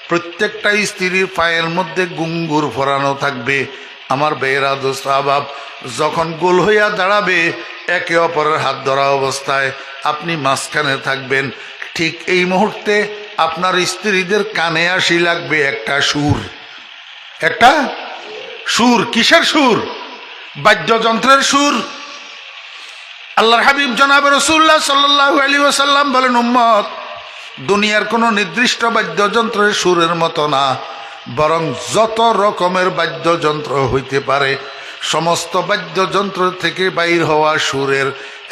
প্রত্যেকটা স্ত্রীর পায়ের মধ্যে গুঙ্গুর ফোরানো থাকবে। আমার বেয়েরা দোস্ত আহবাব, যখন গোল হইয়া দাঁড়াবে একে অপরের হাত ধরা অবস্থায় আপনি মাঝখানে থাকবেন। ঠিক এই মুহূর্তে আপনার স্ত্রীদের কানে আসি লাগবে একটা সুর। একটা সুর। কিসের সুর? বাদ্যযন্ত্রের সুর। আল্লাহর হাবিব জনাব রাসূলুল্লাহ সাল্লাল্লাহু আলাইহি ওয়াসাল্লাম বলেন, উম্মত, দুনিয়ার কোনো নির্দিষ্ট বাদ্যযন্ত্রের সুরের মতো না, বরং যত রকমের বাদ্যযন্ত্র হইতে পারে সমস্ত বাদ্যযন্ত্র থেকে বাইর হওয়া সুরের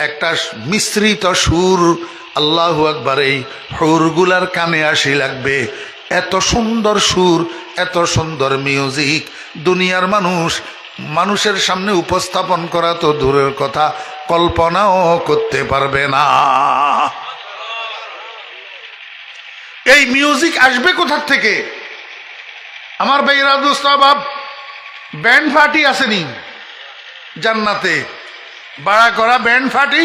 একটা মিশ্রিত সুর, আল্লাহু আকবার, এই হুরগুলার কানে আসি লাগবে। এত সুন্দর সুর, এত সুন্দর মিউজিক দুনিয়ার মানুষের সামনে উপস্থাপন করা তো দূরের কথা, কল্পনাও করতে পারবে না। এই মিউজিক আসবে কোথা থেকে? আমার ভাইরা দোস্ত বাব, ব্যান্ড পার্টি আসেনি জান্নাতে? ভাড়া করা ব্যান্ড পার্টি,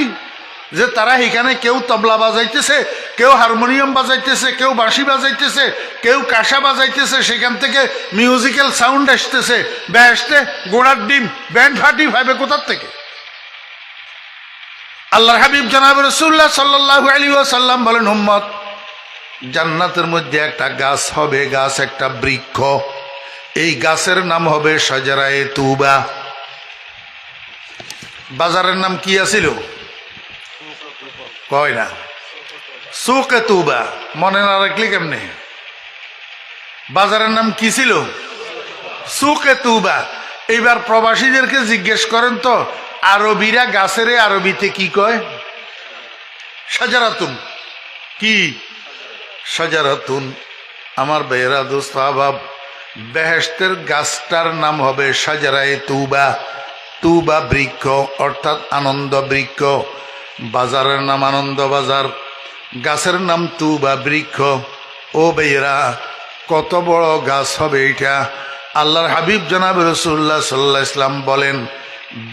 যে তারা এখানে কেউ তবলা বাজাইতেছে, কেউ হারমোনিয়াম বাজাইতেছে, কেউ বাঁশি বাজাইতেছে, কেউ কাঁসা বাজাইতেছে, সেখান থেকে মিউজিক্যাল সাউন্ড আসতেছে, বেহেশতে গোড়ার ডিম। ব্যান্ড পার্টি ভাবে কোথার থেকে? আল্লাহর হাবিব জনাব রাসূলুল্লাহ সাল্লাল্লাহু আলাইহি ওয়াসাল্লাম বলেন, উম্মত, জান্নাতের মধ্যে একটা গাছ হবে, গাছ একটা বৃক্ষ। এই গাছের নাম হবে শাজারায়ে তুবা। বাজারের নাম কি আছিল? কয় না, সুকে তুবা। মনে না রাখলে কেমনে? বাজারের নাম কি ছিল? সুকে তুবা। এইবার প্রবাসীদেরকে জিজ্ঞেস করেন তো, আরবিরা গাছের আরবিতে কি কয়? শাজারাতুন। কি? শাজারাতুন। আমার বেহরা দোস্ত আহবাব, বেহেশতের গাছটার নাম হবে শাজারায়ে তুবা। তুবা বৃক্ষ, অর্থাৎ আনন্দ বৃক্ষ। বাজারের নাম আনন্দ বাজার, গাছের নাম তুবা বৃক্ষ। ও বেয়েরা, কত বড় গাছ হবে এটা! আল্লাহর হাবিব জনাব রাসূলুল্লাহ সাল্লাল্লাহু আলাইহি ওয়াসাল্লাম বলেন,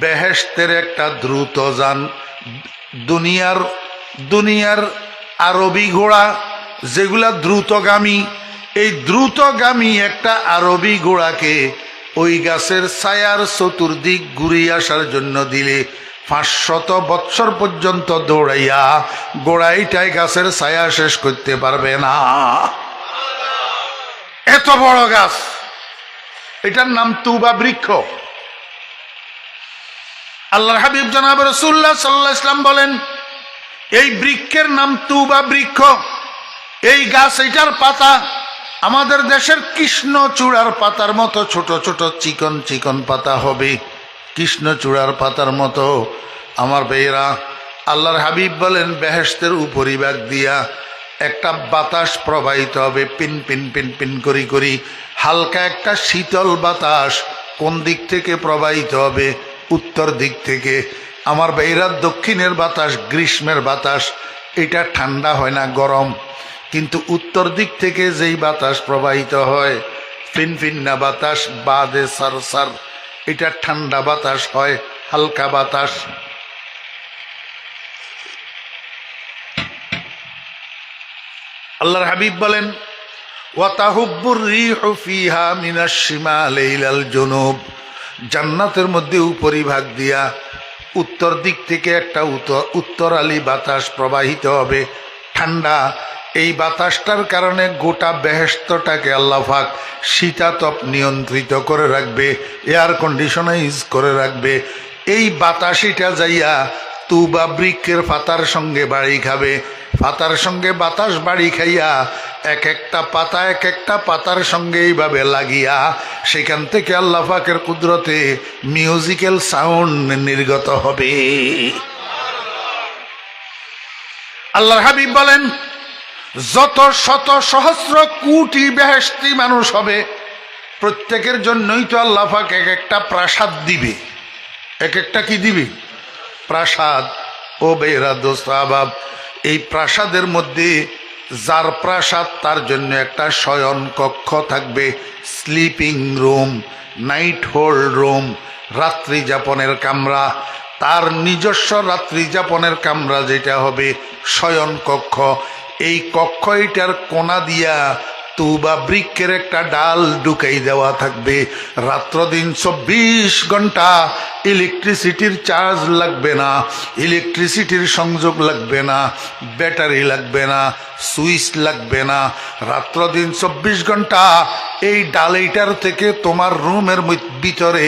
বেহেশতের একটা দ্রুত যান, দুনিয়ার আরবি ঘোড়া যেগুলা দ্রুতগামী, এই দ্রুতগামী একটা আরবি ঘোড়াকে ওই গাছের ছায়ার চতুর্দিক ঘুরিয়ে আসার জন্য দিলে 500 বৎসর পর্যন্ত দৌড়াইয়া গোড়াইটাই গাছের ছায়া শেষ করতে পারবে না। এত বড় গাছ, এটার নাম তুবা বৃক্ষ। আল্লাহর হাবিব জনাব রাসূলুল্লাহ সাল্লাল্লাহু আলাইহি ওয়াসাল্লাম বলেন, এই বৃক্ষের নাম তুবা বৃক্ষ। এই গাছ, এটার পাতা আমাদের দেশের কৃষ্ণচূড়ার পাতার মতো ছোট ছোট চিকন চিকন পাতা হবে, কৃষ্ণচূড়ার পাতার মতো। আমার ভাইয়েরা, আল্লাহর হাবিব বলেন, বেহেশতের উপরিভাগ দিয়া একটা বাতাস প্রবাহিত হবে, পিন পিন পিন পিন করি করি, হালকা একটা শীতল বাতাস। কোন দিক থেকে প্রবাহিত হবে? উত্তর দিক থেকে। আমার ভাইয়েরা, দক্ষিণের বাতাস গ্রীষ্মের বাতাস, এটা ঠান্ডা হয় না, গরম। কিন্তু উত্তর দিক থেকে যেই বাতাস প্রবাহিত হয়, ফিনফিন্না বাতাস, বাদে সারসার, এটা ঠান্ডা বাতাস হয়, হালকা বাতাস। আল্লাহর হাবিব বলেন, ওয়াতাহুব্বুর রিহু ফিহা মিনাশ শিমালি ইলাল জুনুব। জান্নাতের মধ্যে উপরিভাগ দিয়া উত্তর দিক থেকে একটা উত্তরালি বাতাস প্রবাহিত হবে, ঠান্ডা। এই বাতাসটার কারণে গোটা বেহেশতটাকে আল্লাহ পাক শীতাতপ নিয়ন্ত্রিত করে রাখবে, এয়ার কন্ডিশনাইজ করে রাখবে। এই বাতাসিটা যাইয়া তুবা বৃক্ষের পাতার সঙ্গে বাড়ি খাবে, পাতার সঙ্গে বাতাস বাড়ি খাইয়া এক একটা পাতার সঙ্গে এইভাবে লাগিয়া সেখান থেকে আল্লাহ পাকের কুদরতে মিউজিক্যাল সাউন্ড নির্গত হবে। আল্লাহর হাবিব বলেন, যত শত সহস্র কোটি বেহেশতি মানুষ হবে, প্রত্যেকের জন্যই তো আল্লাহ পাক এক একটা প্রাসাদ দিবে। এক একটা কি দিবে? প্রাসাদ। ও বেরা দোস্ত আহবাব, এই প্রাসাদের মধ্যে যার প্রাসাদ তার জন্য একটা শয়ন কক্ষ থাকবে, sleeping room, night hold room, রাত্রি যাপনের কামরা। তার নিজস্ব রাত্রি যাপনের কামরা যেটা হবে শয়ন কক্ষ। এই কক্ষ এটার কোনা দিয়া তুবা বৃক্ষের একটা ডাল ঢুকাই দেওয়া থাকবে। রাত্র দিন 24 ঘন্টা ইলেকট্রিসিটির চার্জ লাগবে না, ইলেকট্রিসিটির সংযোগ লাগবে না, ব্যাটারি লাগবে না, সুইচ লাগবে না। রাত্র দিন 24 ঘন্টা এই ডালেইটার থেকে তোমার রুমের ভিতরে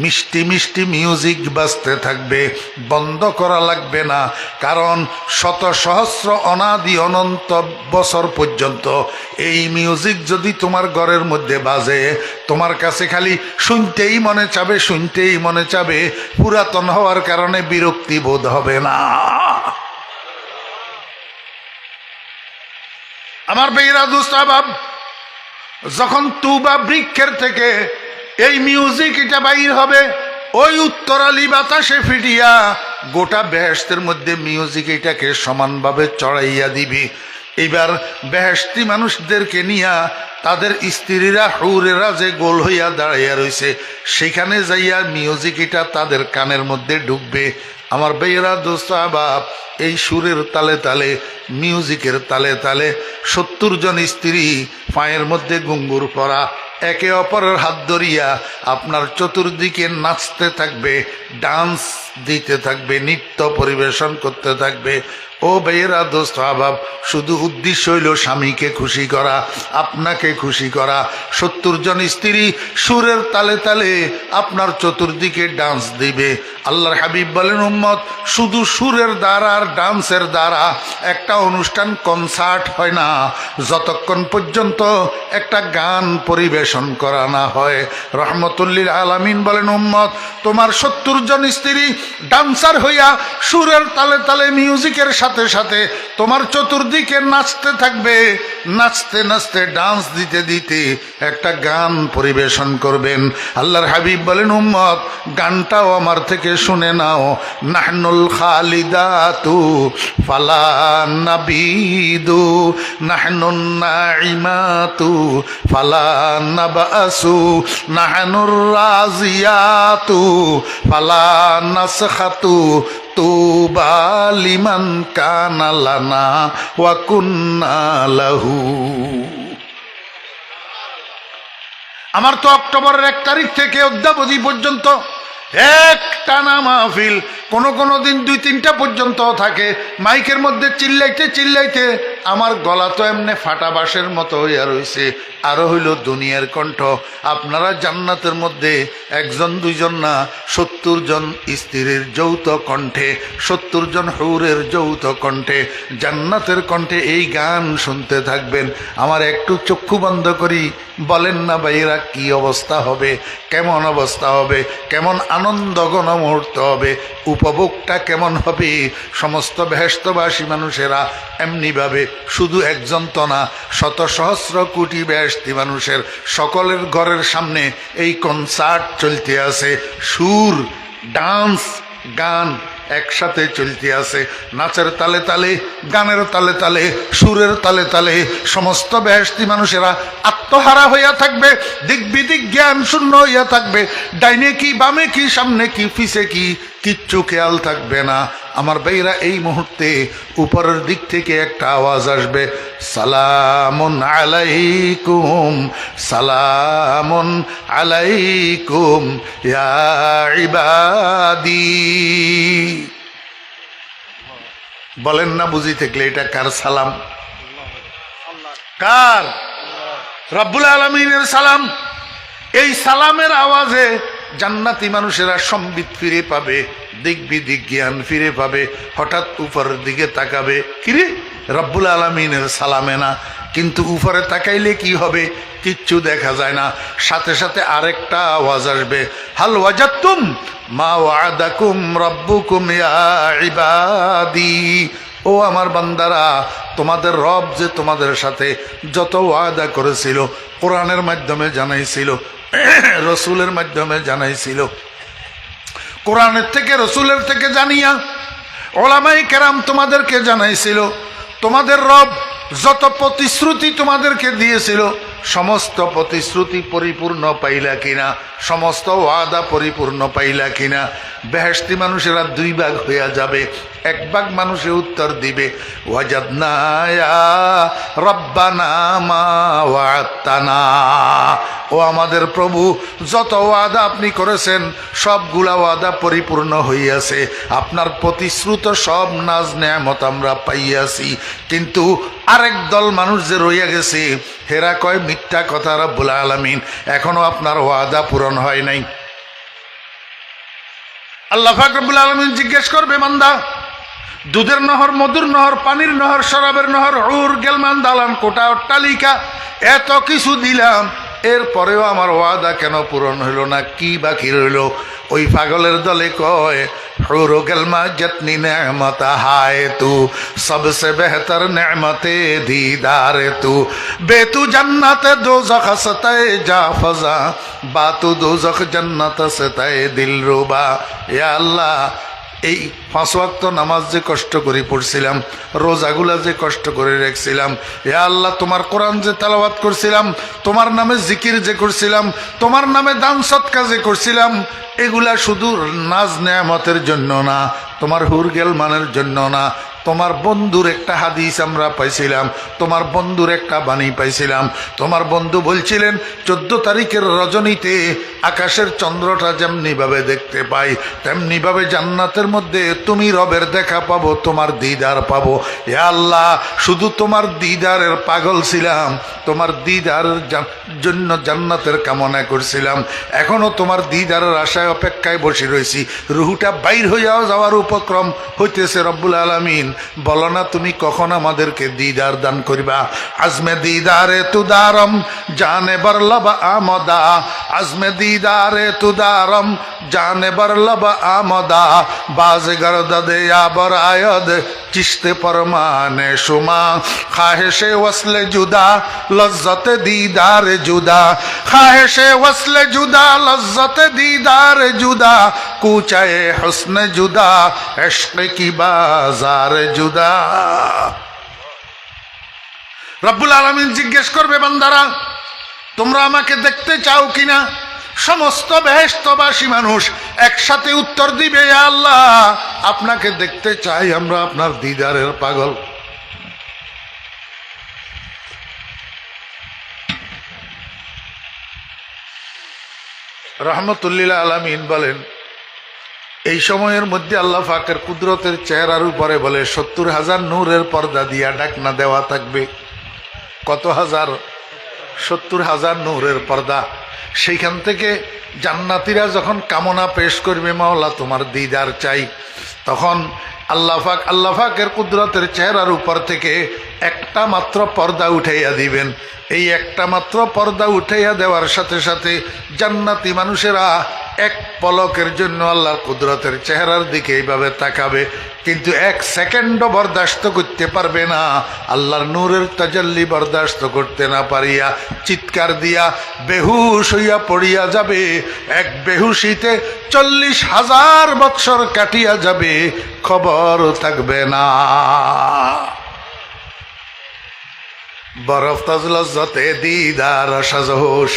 মিষ্টি মিষ্টি মিউজিক বাজতে থাকবে, বন্ধ করা লাগবে না। কারণ শত সহস্র অনাদি অনন্ত বছর পর্যন্ত এই মিউজিক যদি তোমার ঘরের মধ্যে বাজে, তোমার কাছে খালি শুনতেই মনে চাবে, শুনতেই মনে চাবে, পুরাতন হওয়ার কারণে বিরক্তি বোধ হবে না। আমার বেইরা দোস্ত আহবাব, যখন তুবা বৃক্ষের থেকে এই মিউজিক এটা বাইর হবে, ওই উত্তরালি বাতাসে ফিটিয়া গোটা বেহেশতের মধ্যে মিউজিক এটাকে সমানভাবে চড়াইয়া দিবি। এবার বেহেশতি মানুষদেরকে নিয়া তাদের স্ত্রীরা হুরেরা যে গোল হইয়া দাঁড়াইয়া রয়েছে, সেখানে যাইয়া মিউজিক এটা তাদের কানের মধ্যে ঢুকবে। আমার বেয়েরা দোস্ত আহবাব, এই সুরের তালে তালে, মিউজিকের তালে তালে 70 জন স্ত্রী পায়ের মধ্যে ঘুঙ্গুর পরা একে অপরের হাত ধরিয়া আপনার চতুর্দিকে নাচতে থাকবে, ডান্স দিতে থাকবে, নৃত্য পরিবেশন করতে থাকবে। ও ভাইয়েরা দোস্ত আহবাব, শুধু উদ্দেশ্য হইল স্বামীকে খুশি করা, আপনাকে খুশি করা। 70 জন স্ত্রী সুরের তালে তালে আপনার চতুর্দিকে ডান্স দিবে। আল্লাহর হাবিব বলেন, উম্মত, শুধু সুরের দ্বারা আর ডান্সের দ্বারা একটা অনুষ্ঠান কনসার্ট হয় না যতক্ষণ পর্যন্ত একটা গান পরিবেশন করা না হয়। রহমতুল্লিল আলামিন বলেন, উম্মত, তোমার 70 জন স্ত্রী ডান্সার হইয়া সুরের তালে তালে মিউজিকের সাথে সাথে তোমার চতুর্দিকে নাচতে থাকবে, নাচতে নাচতে ডান্স দিতে দিতে একটা গান পরিবেশন করবেন। আল্লাহর হাবিব বলেন, উম্মত, গানটাও আমার থেকে শুনে নাও। নাহনুল খালিদাতু ফালা নাবিদু, নাহনুন নাইমাতু ফালা নাবাসু, নাহনুর রাজিয়াতু ফালা নাসখাতু, তুবা লিমান কানা লানা ওয়া কুন্না লাহু। আমার তো অক্টোবরের 1 তারিখ থেকে অদ্যাবধি পর্যন্ত একটানা মাহফিল, কোনো দিন 2-3টা পর্যন্ত থাকে। মাইকের মধ্যে চিল্লাইতে চিল্লাইতে আমার গলা তো এমনি ফাটা বাঁশের মতো হইয়া রয়েছে। আরো হইল দুনিয়ার কণ্ঠ। আপনারা জান্নাতের মধ্যে 1-2 না, 70 জন স্ত্রীর যৌথ কণ্ঠে, 70 জন হুরের যৌথ কণ্ঠে, জান্নাতের কণ্ঠে এই গান শুনতে থাকবেন। আমার একটু চক্ষু বন্ধ করি, বলেন না ভাইয়েরা, কি অবস্থা হবে, কেমন অবস্থা হবে, কেমন আনন্দঘন মুহূর্ত হবে, উপভোগটা কেমন হবে। সমস্ত বেহেশতবাসী মানুষেরা এমনিভাবে, শুধু একজন তো না, শত সহস্র কোটি বেহেশতি মানুষের সকলের ঘরের সামনে এই কনসার্ট চলতে আছে। সুর, ডান্স, গান একসাথে চলতে আছে। নাচের তালে তালে, গানের তালে তালে, সুরের তালে তালে সমস্ত বেহেশতি মানুষেরা আত্মহারা হইয়া থাকবে, দিক বিদিক জ্ঞান শূন্য হইয়া থাকবে। ডাইনে কি, বামে কি, সামনে কি, পিছে কি, কিচ্ছু খেয়াল থাকবে না। আমার ভাইরা, এই মুহূর্তে উপরের দিক থেকে একটা আওয়াজ আসবে, সালামুন আলাইকুম, সালামুন আলাইকুম ইয়া ইবাদি। বলেন না বুঝি থাকলে, এটা কার সালাম? কার? রব্বুল আলামিনের সালাম। এই সালামের আওয়াজে জান্নাতি মানুষেরা সম্বিত ফিরে পাবে, দিক বিদিক জ্ঞান ফিরে পাবে। হঠাৎ উপরের দিকে তাকাবে, কিরে রব্বুল আলামিনের সালামে না, কিন্তু উপরে তাকাইলে কি হবে, কিচ্ছু দেখা যায় না। সাথে সাথে আরেকটা আওয়াজ আসবে, হাল ওয়াজাতুম মা ওয়াদাকুম রাব্বুকুম ইয়া ইবাদি। ও আমার বান্দারা, তোমাদের রব যে তোমাদের সাথে যত ওয়াদা করেছিল, কোরআনের মাধ্যমে জানাইছিল, রসুলের মাধ্যমে জানাইছিল, কোরআনের থেকে রসুলের থেকে জানিয়া ওলামাই কেরাম তোমাদেরকে জানাইছিল, তোমাদের রব যত প্রতিশ্রুতি তোমাদেরকে দিয়েছিল সমস্ত প্রতিশ্রুতি পরিপূর্ণ পাইলা কিনা, সমস্ত ওয়াদা পরিপূর্ণ পাইলা কিনা। বেহেশতি মানুষেরা দুই ভাগ হইয়া যাবে। এক ভাগ মানুষে উত্তর দিবে ওয়াজাদনা ইয়া রব্বানা মা ওয়া'আদতানা, ও আমাদের প্রভু যত ওয়াদা আপনি করেছেন সবগুলা ওয়াদা পরিপূর্ণ হইয়াছে, আপনার প্রতিশ্রুত সব নাজ নেয়ামত আমরা পাইয়াছি। কিন্তু আরেক দল মানুষ যে রইয়া গেছে, হেরা কয় মিথ্যা কথা রব্বুল আলামিন, এখনো আপনার ওয়াদা পূরণ হয় নাই। আল্লাহ পাক রব্বুল আলামিন জিজ্ঞেস করবে, বান্দা দুধের নহর, মধুর নহর, পানির নহর, শরাবের নহর, হুর, গেলমান, দালান, কোঠা, অট্টালিকা এত কিছু দিলাম, এরপরেও আমার ওয়াদা কেন পূরণ হইল না? কি বাকি রইল? ওই পাগলের দলে কয় হুর গেলমা জতনি নেমত হায় তু সবসে বেহতর নেমতে দীদার তু বেতু জান্নাতে দোজখ সতায়ে যা ফজা বাতু দোজখ জান্নাত সতায়ে দিল রুবা। ইয়া আল্লাহ, এই 5 ওয়াক্ত নামাজ যে কষ্ট করে পড়ছিলাম, রোজাগুলা যে কষ্ট করে রাখছিলাম, ইয়া আল্লাহ তোমার কোরআন যে তেলাওয়াত করছিলাম, তোমার নামে জিকির যে করছিলাম, তোমার নামে দান সদকা যে করছিলাম, এগুলা শুধু নাজ নেয়ামতের জন্য না, তোমার হুরগেল মানের জন্য না, তোমার বন্ধুর একটা হাদিস আমরা পাইছিলাম, তোমার বন্ধুর একটা বাণী পাইছিলাম। তোমার বন্ধু বলছিলেন 14 তারিখের রজনীতে আকাশের চন্দ্রটা যেমনিভাবে দেখতে পাই, তেমনিভাবে জান্নাতের মধ্যে তুমি রবের দেখা পাবো, তোমার দিদার পাবো। এ আল্লাহ, শুধু তোমার দিদারের পাগল ছিলাম, তোমার দিদারের জন্য জান্নাতের কামনা করছিলাম, এখনো তোমার দিদারের আশায় অপেক্ষায় বসে রয়েছি। রুহুটা বাইর হইয়াও যাওয়ার উপক্রম হইতেছে। রব্বুল আলামিন, বলো না তুমি কখন আমাদেরকে দিদার দান করিবা? আজমে দিদারে তুদারম জানে বরলবা আমদা, আজমে দিদারে তুদারম জানে বরলবা আমদা, বাজ গরদদে আবর আয়দ চিশতে পরমানে শুমা, খাহেশে ওয়াসলে জুদা লজ্জত দিদার জুদা, খাহেশে ওয়াসলে জুদা লজ্জত দিদার জুদা, কুচায়ে হুসন জুদা ইশক কি বাজার জুদা। রব্বুল আলামিন জিজ্ঞেস করবে, বান্দারা তোমরা আমাকে দেখতে চাও কিনা? সমস্ত বেহেশতবাসী মানুষ একসাথে উত্তর দিবে, ইয়া আল্লাহ আপনাকে দেখতে চাই, আমরা আপনার দিদারের পাগল। রহমতুল্লিল আলামিন বলেন, এই সময়ের মধ্যে আল্লাহ পাকের কুদরতের চেহারার উপরে বলে 70,000 নূরের পর্দা দিয়া ঢাকনা দেওয়া থাকবে। কত হাজার? 70,000 নূরের পর্দা। সেইখান থেকে জান্নাতীরা যখন কামনা পেশ করবে, মাওলা তোমার দিদার চাই, তখন আল্লাহ পাকের কুদরতের চেহারার উপর থেকে একটা মাত্র পর্দা উঠাইয়া দিবেন। এই একটা মাত্র পর্দা উঠাইয়া দেওয়ার সাথে সাথে জান্নাতি মানুষেরা এক পলকের জন্য আল্লাহর কুদরতের চেহারার দিকে এইভাবে তাকাবে, কিন্তু 1 সেকেন্ডও বরদাস্ত করতে পারবে না। আল্লাহর নূরের তাজাল্লি বরদাস্ত করতে না পারিয়া চিৎকার দিয়া বেহুশ হইয়া পড়িয়া যাবে। এক বেহুশিতে 40,000 বৎসর কাটিয়া যাবে, খবর থাকবে না। বরফ তাজলজ্জতে দিদার সাজহোশ,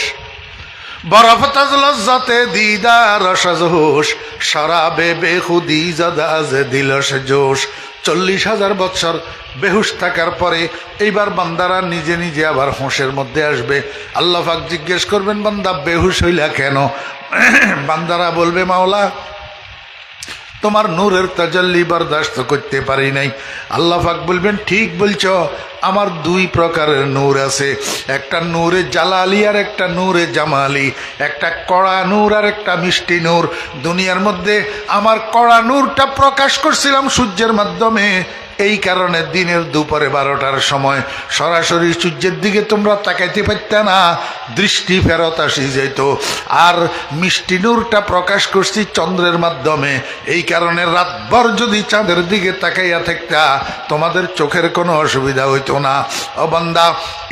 বরফ তাজলজ্জতে দিদার সাজহোশ, শরাবে বেখুদি জাদাজ দিলস জোশ। 40,000 বৎসর বেহুশ থাকার পরে এইবার বান্দারা নিজে নিজে আবার হোঁশের মধ্যে আসবে। আল্লাহ পাক জিজ্ঞেস করবেন, বান্দা বেহুশ হইলা কেন? বান্দারা বলবে, মাওলা তোমার নূরের তাজাল্লি বরদাস্ত করতে পারি নাই। আল্লাহ পাক বলবেন, ঠিক বলছো, আমার 2 প্রকারের নূর আছে, একটা নূরে জালালি আর একটা নূরে জামালি, একটা কড়া নূর আর একটা মিষ্টি নূর। দুনিয়ার মধ্যে আমার কড়া নূরটা প্রকাশ করছিলাম সূর্যের মাধ্যমে, এই কারণে দিনের দুপুরে 12টার সময় সরাসরি সূর্যের দিকে তোমরা তাকাইতে পারতে না, দৃষ্টি ফেরত আসি যেত। আর মিষ্টি নূরটা প্রকাশ করছি চন্দ্রের মাধ্যমে, এই কারণে রাতভর যদি চাঁদের দিকে তাকাইয়া থাকতা তোমাদের চোখের কোনো অসুবিধা হইতো না। ও বান্দা,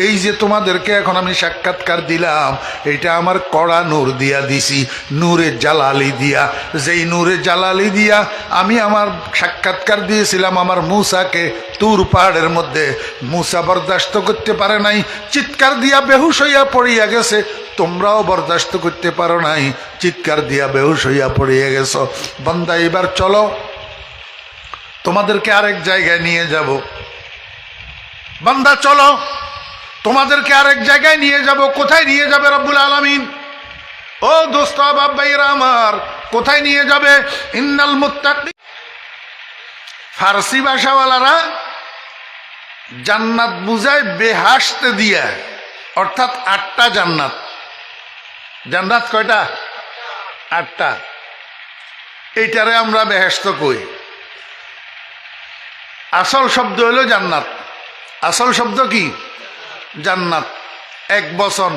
এই যে তোমাদেরকে এখন আমি সাক্ষাৎকার দিলাম, এটা আমার কড়া নূর দিয়া দিছি, নূরে জালালি দিয়া। যেই নূরে জালালি দিয়া আমি আমার সাক্ষাৎকার দিয়েছিলাম আমার মুসাকে তুর পাহাড়ের মধ্যে মুসা বরদাস্ত করতে পারে নাই, চিৎকার দিয়া বেহুশ হইয়া পড়িয়া গেছে। তোমরাও বরদাস্ত করতে পারো নাই, চিৎকার দিয়া বেহুশ হইয়া পড়িয়া গেছো। বান্দা এবার চলো, তোমাদেরকে আরেক জায়গায় নিয়ে যাব। বান্দা চলো, তোমাদেরকে আরেক জায়গায় নিয়ে যাব। কোথায় নিয়ে যাবে রব্বুল আলামিন? ও দোস্ত বাপ ভাইরা আমার, কোথায় নিয়ে যাবে? ইন্নাল মুত্তাকিন, ফার্সি ভাষাওয়ালারা জান্নাত বুঝায় বেহাসতে দিয়া, অর্থাৎ 8টা জান্নাত। জান্নাত কয়টা? 8টা। এইটারে আমরা বেহেশত কই। আসল শব্দ হলো জান্নাত। আসল শব্দ কি? জান্নাত। এক বচন,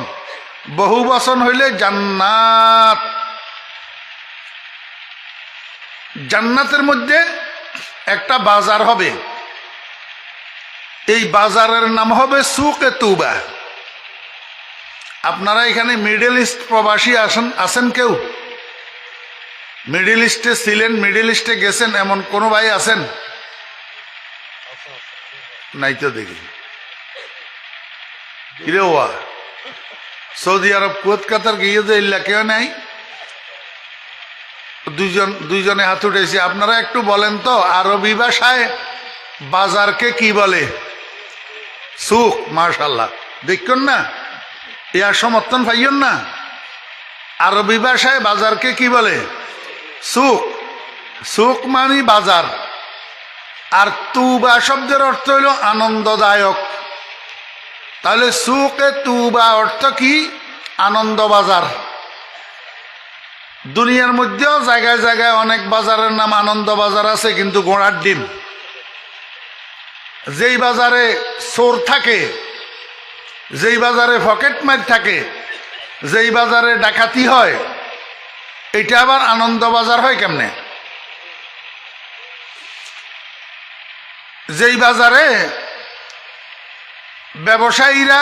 বহু বচন হইলে জান্নাত। জান্নাতের মধ্যে একটা বাজার হবে, এই বাজারের নাম হবে সুকে তুবা। আপনারা এখানে মিডল ইস্ট প্রবাসী আছেন কেউ? মিডল ইস্টে ছিলেন, মিডল ইস্টে গেছেন, এমন কোন ভাই আছেন? নাই তো দেখি। কিরে ওয়া সৌদি আরব, কুয়েত, কাতার গিয়ে যে ইল্লা কেউ নাই? দুইজনে হাত উঠেছে। আপনারা একটু বলেন তো, আরবি ভাষায় বাজারকে কি বলে? সুক। মাশাআল্লাহ, দেখুন না, ইয়ার সমর্থন পাইন না। আরবি ভাষায় বাজারকে কি বলে? সুক। সুক মানে বাজার। আর তুবা শব্দের অর্থ হইল আনন্দদায়ক। তাহলে সুকে তুবা অর্থ কি? আনন্দ বাজার। দুনিয়ার মধ্যেও জায়গায় জায়গায় অনেক বাজারের নাম আনন্দ বাজার আছে, কিন্তু ঘোড়ার ডিম। যেই বাজারে চোর থাকে, যেই বাজারে পকেটমার থাকে, যেই বাজারে ডাকাতি হয়, এটা আবার আনন্দ বাজার হয় কেমনে? যেই বাজারে ব্যবসায়ীরা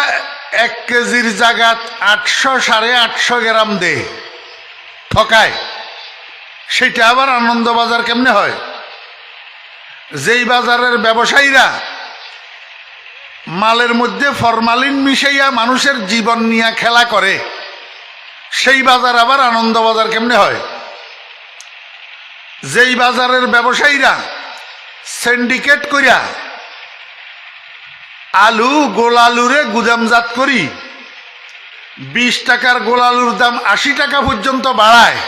1 কেজির জায়গাত 800 850 গ্রাম দেয়, ঠকায়, সেটা আবার আনন্দ বাজার কেমনে হয়? যেই বাজারের ব্যবসায়ীরা মালের মধ্যে ফরমালিন মিশাইয়া মানুষের জীবন নিয়ে খেলা করে, সেই বাজার আবার আনন্দ বাজার কেমনে হয়? যেই বাজারের ব্যবসায়ীরা সিন্ডিকেট করিয়া আলু, গোলালুরে গুদামজাত করি 20 টাকার গোলালুর দাম 80 টাকা পর্যন্ত বাড়ায়,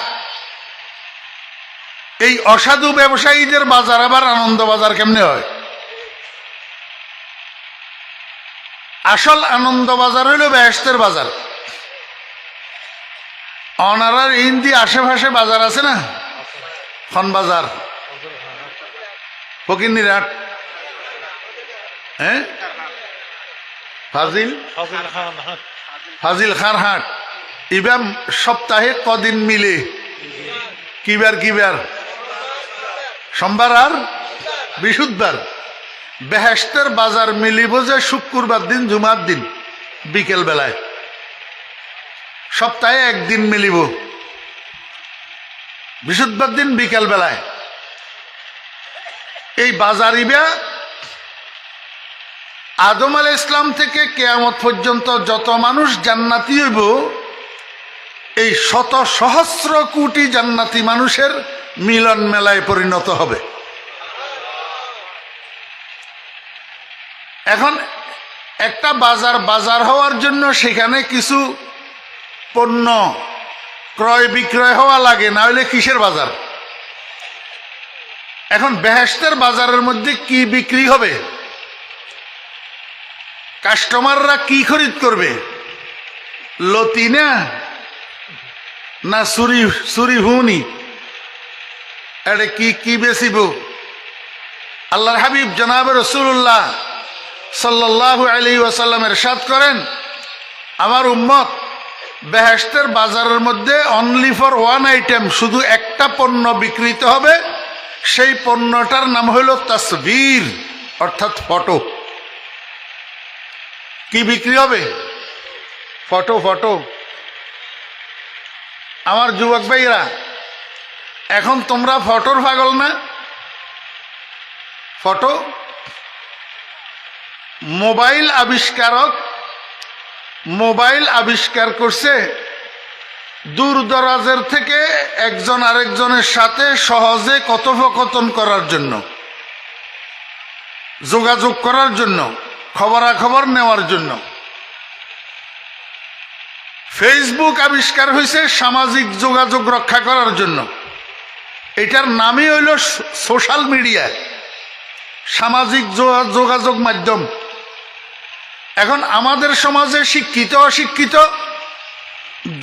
এই অসাধু ব্যবসায়ীদের বাজার আবার আনন্দ বাজার কেমনে হয়? আসল আনন্দ বাজার হইল বেহেশতের বাজার। অনারার হিন্দি আশেপাশে বাজার আছে না? খন বাজার, ফকিরনিরহাট, হ্যাঁ, ফাজিল খান হাট। ইবাম সপ্তাহে কদিন মিলে? কিবার কিবার? সোমবার আর বৃহস্পতিবার। বেহেশতের বাজার মিলিব যে শুক্রবার দিন, জুমার দিন বিকেল বেলায়। সপ্তাহে একদিন মিলিব, বৃহস্পতিবার দিন বিকেল বেলায়। এই বাজার ইবা আদম আলাইহিস ইসলাম থেকে কিয়ামত পর্যন্ত যত মানুষ জান্নাতি হইব, এই শত সহস্র কোটি জান্নাতি মানুষের মিলন মেলায় পরিণত হবে। এখন একটা বাজার হওয়ার জন্য সেখানে কিছু পণ্য ক্রয় বিক্রয় হওয়া লাগে, না হলে কিসের বাজার? এখন বেহেশতের বাজারের মধ্যে কি বিক্রি হবে? কাস্টমাররা কি খরিদ করবে? লতি না সুরি হুনি? এটা কি বেচিব? আল্লাহর হাবিব জনাব রাসূলুল্লাহ সাল্লাল্লাহু আলাইহি ওয়াসাল্লাম ইরশাদ করেন, আমার উম্মত বেহেশতের বাজারের মধ্যে অনলি ফর ওয়ান আইটেম, শুধু একটা পণ্য বিক্রিত হবে। সেই পণ্যটার নাম হইল তাসবির, অর্থাৎ ফটো। কি বিক্রি হবে? ফটো। ফটো। আমার যুবক ভাইরা, এখন তোমরা ফটোর পাগল না? ফটো মোবাইল আবিষ্কারক মোবাইল আবিষ্কার করছে দূর দরাজের থেকে একজন আরেকজনের সাথে সহজে কথোপকথন করার জন্য, যোগাযোগ করার জন্য, খবরাখবর নেওয়ার জন্য। ফেসবুক আবিষ্কার হয়েছে সামাজিক যোগাযোগ রক্ষা করার জন্য। এটার নামই হইল সোশ্যাল মিডিয়া, সামাজিক যোগাযোগ মাধ্যম। এখন আমাদের সমাজে শিক্ষিত অশিক্ষিত,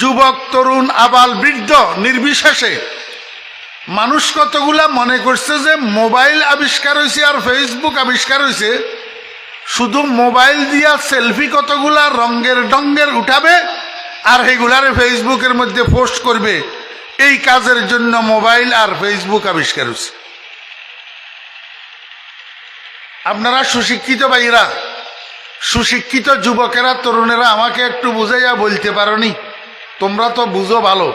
যুবক তরুণ আবাল বৃদ্ধ নির্বিশেষে মানুষ কতগুলা মনে করছে যে মোবাইল আবিষ্কার হয়েছে আর ফেসবুক আবিষ্কার হয়েছে, শুধু মোবাইল দিয়া সেলফি কতগুলা রঙের ডঙ্গের উঠাবে আর এগুলারে ফেসবুকের মধ্যে পোস্ট করবে। এই কাজের জন্য মোবাইল আর ফেসবুক আবিষ্কার হয়েছে। আপনারা সুশিক্ষিত ভাইরা, সুশিক্ষিত যুবকেরা, তরুণেরা আমাকে একটু বুঝাইয়া বলতে পারোনি? তোমরা তো বুঝো ভালো,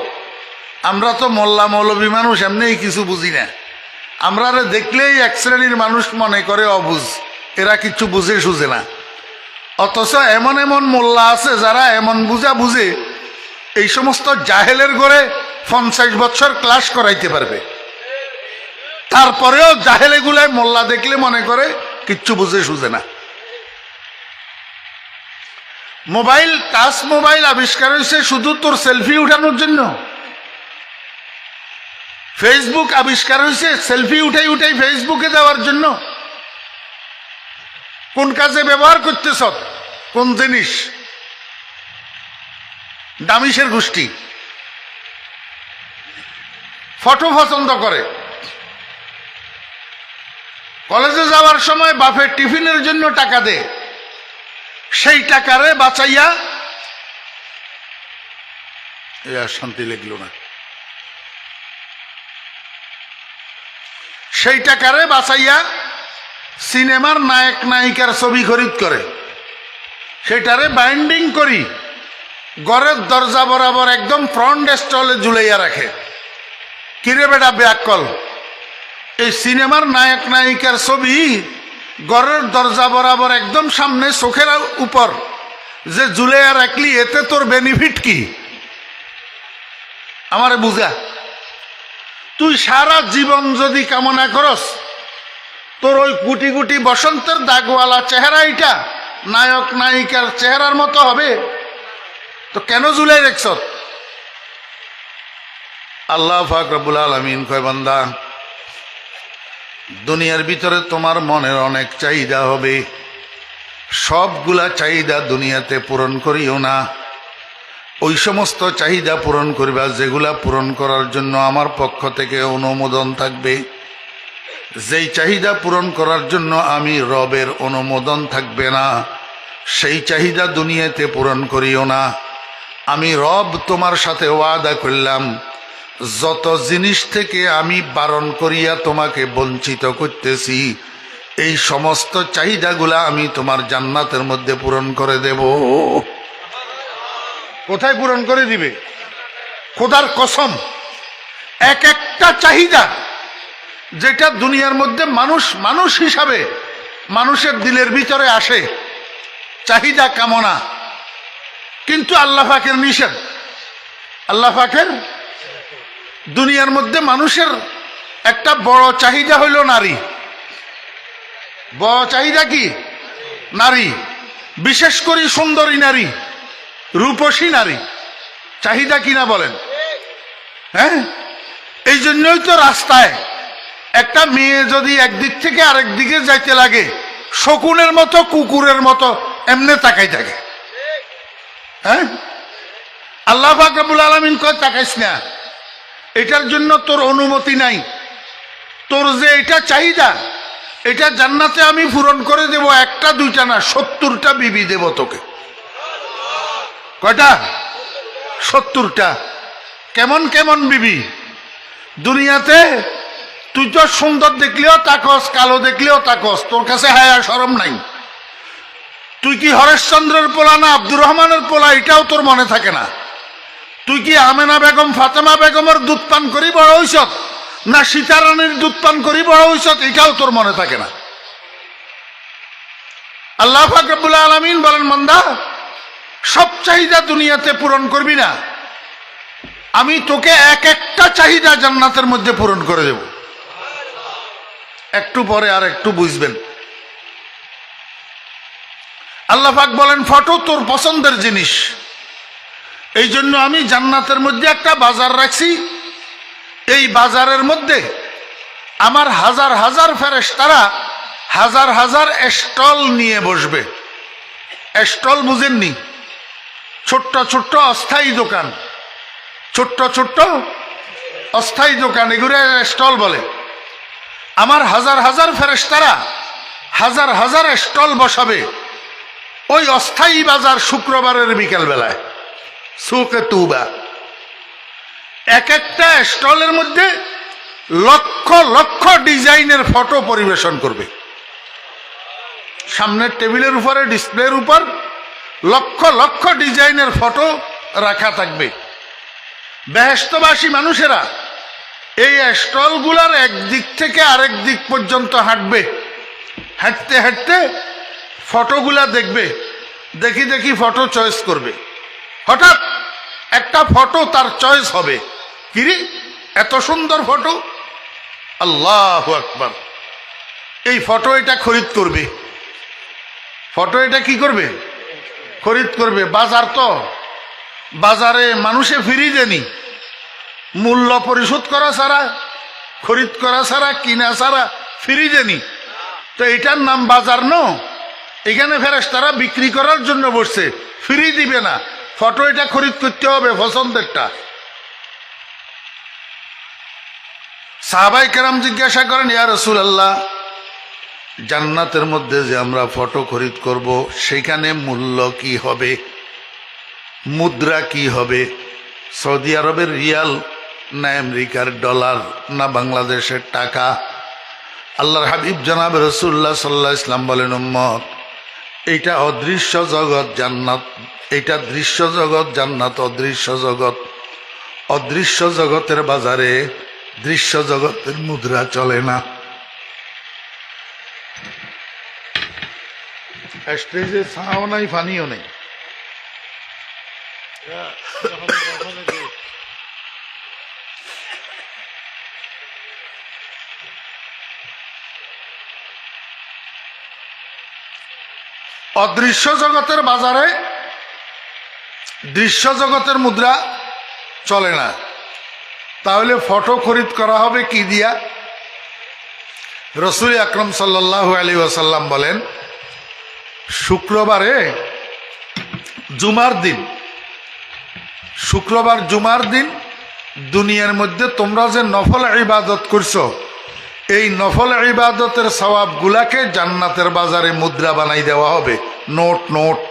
আমরা তো মোল্লা মৌলবী মানুষ, এমনিই কিছু বুঝি না। আমরা দেখলেই এক শ্রেণীর মানুষ মনে করে অবুঝ, এরা কিছু বুঝে সুঝে না। অথচ এমন এমন মোল্লা আছে যারা এমন বুঝা বুঝে এই সমস্ত জাহেলের ঘরে 50 বছর ক্লাস করাইতে পারবে। তারপরেও জাহেলেগুলায় মোল্লা দেখলে মনে করে কিচ্ছু বুঝে সুঝে না। মোবাইল, টাচ মোবাইল আবিষ্কার হয়েছে শুধু তোর সেলফি উঠানোর জন্য। ফেসবুক আবিষ্কার হয়েছে সেলফি উঠাই উঠাই ফেসবুকে দেওয়ার জন্য। কোন কাজে ব্যবহার করতেছ? কোন জিনিস? দামিশের গোষ্ঠী ফটো পছন্দ করে। কলেজে যাওয়ার সময় বাপের টিফিনের জন্য টাকা দে, সেই টাকারে বাঁচাইয়া, শান্তি লাগলো না, সেই টাকারে বাঁচাইয়া সিনেমার নায়ক নায়িকার ছবি খরিদ করে, সেটারে বাইন্ডিং করি ঘরের দরজা বরাবর একদম ফ্রন্ট স্টলে ঝুলাইয়া রাখে। কিরে বেটা ব্যাকল, এই সিনেমার নায়ক নায়িকার ছবি ঘরের দরজা বরাবর একদম সামনে চোখের উপর যে ঝুলাইয়া রাখলি, এতে তোর বেনিফিট কি? আমারে বুঝা। তুই সারা জীবন যদি কামনা করস তোর ওই গুটি গুটি বসন্তের দাগওয়ালা চেহারা এটা নায়ক নায়িকার চেহারার মতো হবে, তো কেন ঝুলাই রাখছ? আল্লাহ পাক রব্বুল আলামিন কয়, বান্দা, দুনিয়ার ভিতরে তোমার মনের অনেক চাহিদা হবে, সবগুলা চাহিদা দুনিয়াতে পূরণ করিও না। ওই সমস্ত চাহিদা পূরণ করবা যেগুলা পূরণ করার জন্য আমার পক্ষ থেকে অনুমোদন থাকবে। যেই চাহিদা পূরণ করার জন্য আমি রবের অনুমোদন থাকবে না, সেই চাহিদা দুনিয়াতে পূরণ করিও না। আমি রব তোমার সাথে ওয়াদা করলাম, যত জিনিস থেকে আমি বারণ করিয়া তোমাকে বঞ্চিত করতেছি, এই সমস্ত চাহিদাগুলা আমি তোমার জান্নাতের মধ্যে পূরণ করে দেব। কোথায় পূরণ করে দিবে? খোদার কসম, এক একটা চাহিদা যেটা দুনিয়ার মধ্যে মানুষ হিসাবে মানুষের দিলের ভিতরে আসে, চাহিদা কামনা, কিন্তু আল্লাহ পাকের নিষেধ। আল্লাহ পাকের দুনিয়ার মধ্যে মানুষের একটা বড় চাহিদা হইল নারী। বড় চাহিদা কি? নারী, বিশেষ করে সুন্দরী নারী, রূপসী নারী। চাহিদা কিনা বলেন? হ্যাঁ, এই জন্যই তো রাস্তায় একটা মেয়ে যদি একদিক থেকে আরেক দিকে যাইতে লাগে, শকুনের মতো কুকুরের মতো এমনে তাকাই থাকে। হ্যাঁ, আল্লাহ পাক রব্বুল আলামিন কয় তাকাইস না, এটার জন্য তোর অনুমতি নাই। তোর যে এটা চাহিদা, এটা জান্নাতে আমি পূরণ করে দেব, একটা দুইটা না, 70টা বিবি দেব তোকে। কয়টা? 70টা। কেমন কেমন বিবি? দুনিয়াতে তুই তো সুন্দর দেখলেও তাকস, কালো দেখলেও তাকস, তোর কাছে হায়া শরম নাই। তুই কি হরেশচন্দ্রের পোলা না আব্দুর রহমানের পোলা, এটাও তোর মনে থাকে না। তুই কি আমেনা বেগম ফাতেমা বেগমের দুধ পান করি বড় হইছ না সীতারানীর দুধ পান করি বড় হইছ, এটাও তোর মনে থাকে না। আল্লাহ পাক রব্বুল আলামিন বলেন, বান্দা সব চাহিদা দুনিয়াতে পূরণ করবি না, আমি তোকে এক একটা চাহিদা জান্নাতের মধ্যে পূরণ করে দেব। একটু পরে আর একটু বুঝবেন। আল্লাহ পাক বলেন, ফটো তোর পছন্দের জিনিস, এই জন্য আমি জান্নাতের মধ্যে একটা বাজার রাখছি। এই বাজারের মধ্যে আমার হাজার হাজার ফেরেশতারা হাজার হাজার স্টল নিয়ে বসবে। স্টল বুঝেননি? ছোট্ট ছোট্ট অস্থায়ী দোকান, ছোট্ট ছোট্ট অস্থায়ী দোকান, এগুলো স্টল বলে। আমার হাজার হাজার ফেরেশতারা হাজার হাজার স্টল বসাবে ওই অস্থায়ী বাজার শুক্রবারের বিকেল বেলায়, সুকে তুবা। এক একটা স্টলের মধ্যে লক্ষ লক্ষ ডিজাইনের ফটো পরিবেশন করবে। সামনের টেবিলের উপরে, ডিসপ্লের উপর লক্ষ লক্ষ ডিজাইনের ফটো রাখা থাকবে। বেহেশতবাসী মানুষেরা এই স্টলগুলার একদিক থেকে আরেক দিক পর্যন্ত হাঁটবে। হাঁটতে হাঁটতে ফটোগুলা দেখবে, দেখি দেখি ফটো চয়েস করবে। হঠাৎ একটা ফটো তার চয়েস হবে, কিরে এত সুন্দর ফটো, আল্লাহু আকবার, এই ফটো এটা খরিদ করবে। ফটো এটা কি করবে? খরিদ করবে। বাজার তো, বাজারে মানুষে ফ্রি দেনি, মূল্য পরিশোধ করা ছাড়া, খরিদ করা ছাড়া, কিনা ছাড়া ফ্রি দেনি। তো এটার নাম বাজার ন? এখানে ফেরেশতারা বিক্রি করার জন্য বসছে, ফ্রি দিবে না, ফটো এটা খরিদ করতে হবে পছন্দেরটা। সাহাবায়ে কেরাম জিজ্ঞাসা করেন, ইয়া রাসূলুল্লাহ, জান্নাতের মধ্যে যে আমরা ফটো খরিদ করব সেখানে মূল্য কি হবে, মুদ্রা কি হবে? সৌদি আরবের রিয়াল না আমেরিকার ডলার না বাংলাদেশের টাকা? আল্লাহর হাবিব জনাব রাসূলুল্লাহ সাল্লাল্লাহু আলাইহি ওয়াসাল্লাম বলেন, উম্মত, এইটা অদৃশ্য জগৎ, জান্নাত এইটা দৃশ্য জগৎ, জান্নাত অদৃশ্য জগৎ। অদৃশ্য জগতের বাজারে দৃশ্য জগতের মুদ্রা চলে না। স্টেজে ছাও নাই, ফানিও নেই। অদৃশ্য জগতের বাজারে দৃশ্য জগতের মুদ্রা চলে না। তাহলে ফটো খরিদ করা হবে কি দিয়া? রাসূল আকরাম সাল্লাল্লাহু আলাইহি ওয়াসাল্লাম বলেন, শুক্রবারে জুমার দিন, শুক্রবার জুমার দিন দুনিয়ার মধ্যে তোমরা যে নফল ইবাদত করছো, এই নফল ইবাদতের সওয়াবগুলাকে জান্নাতের বাজারে মুদ্রা বানাই দেওয়া হবে, নোট নোট।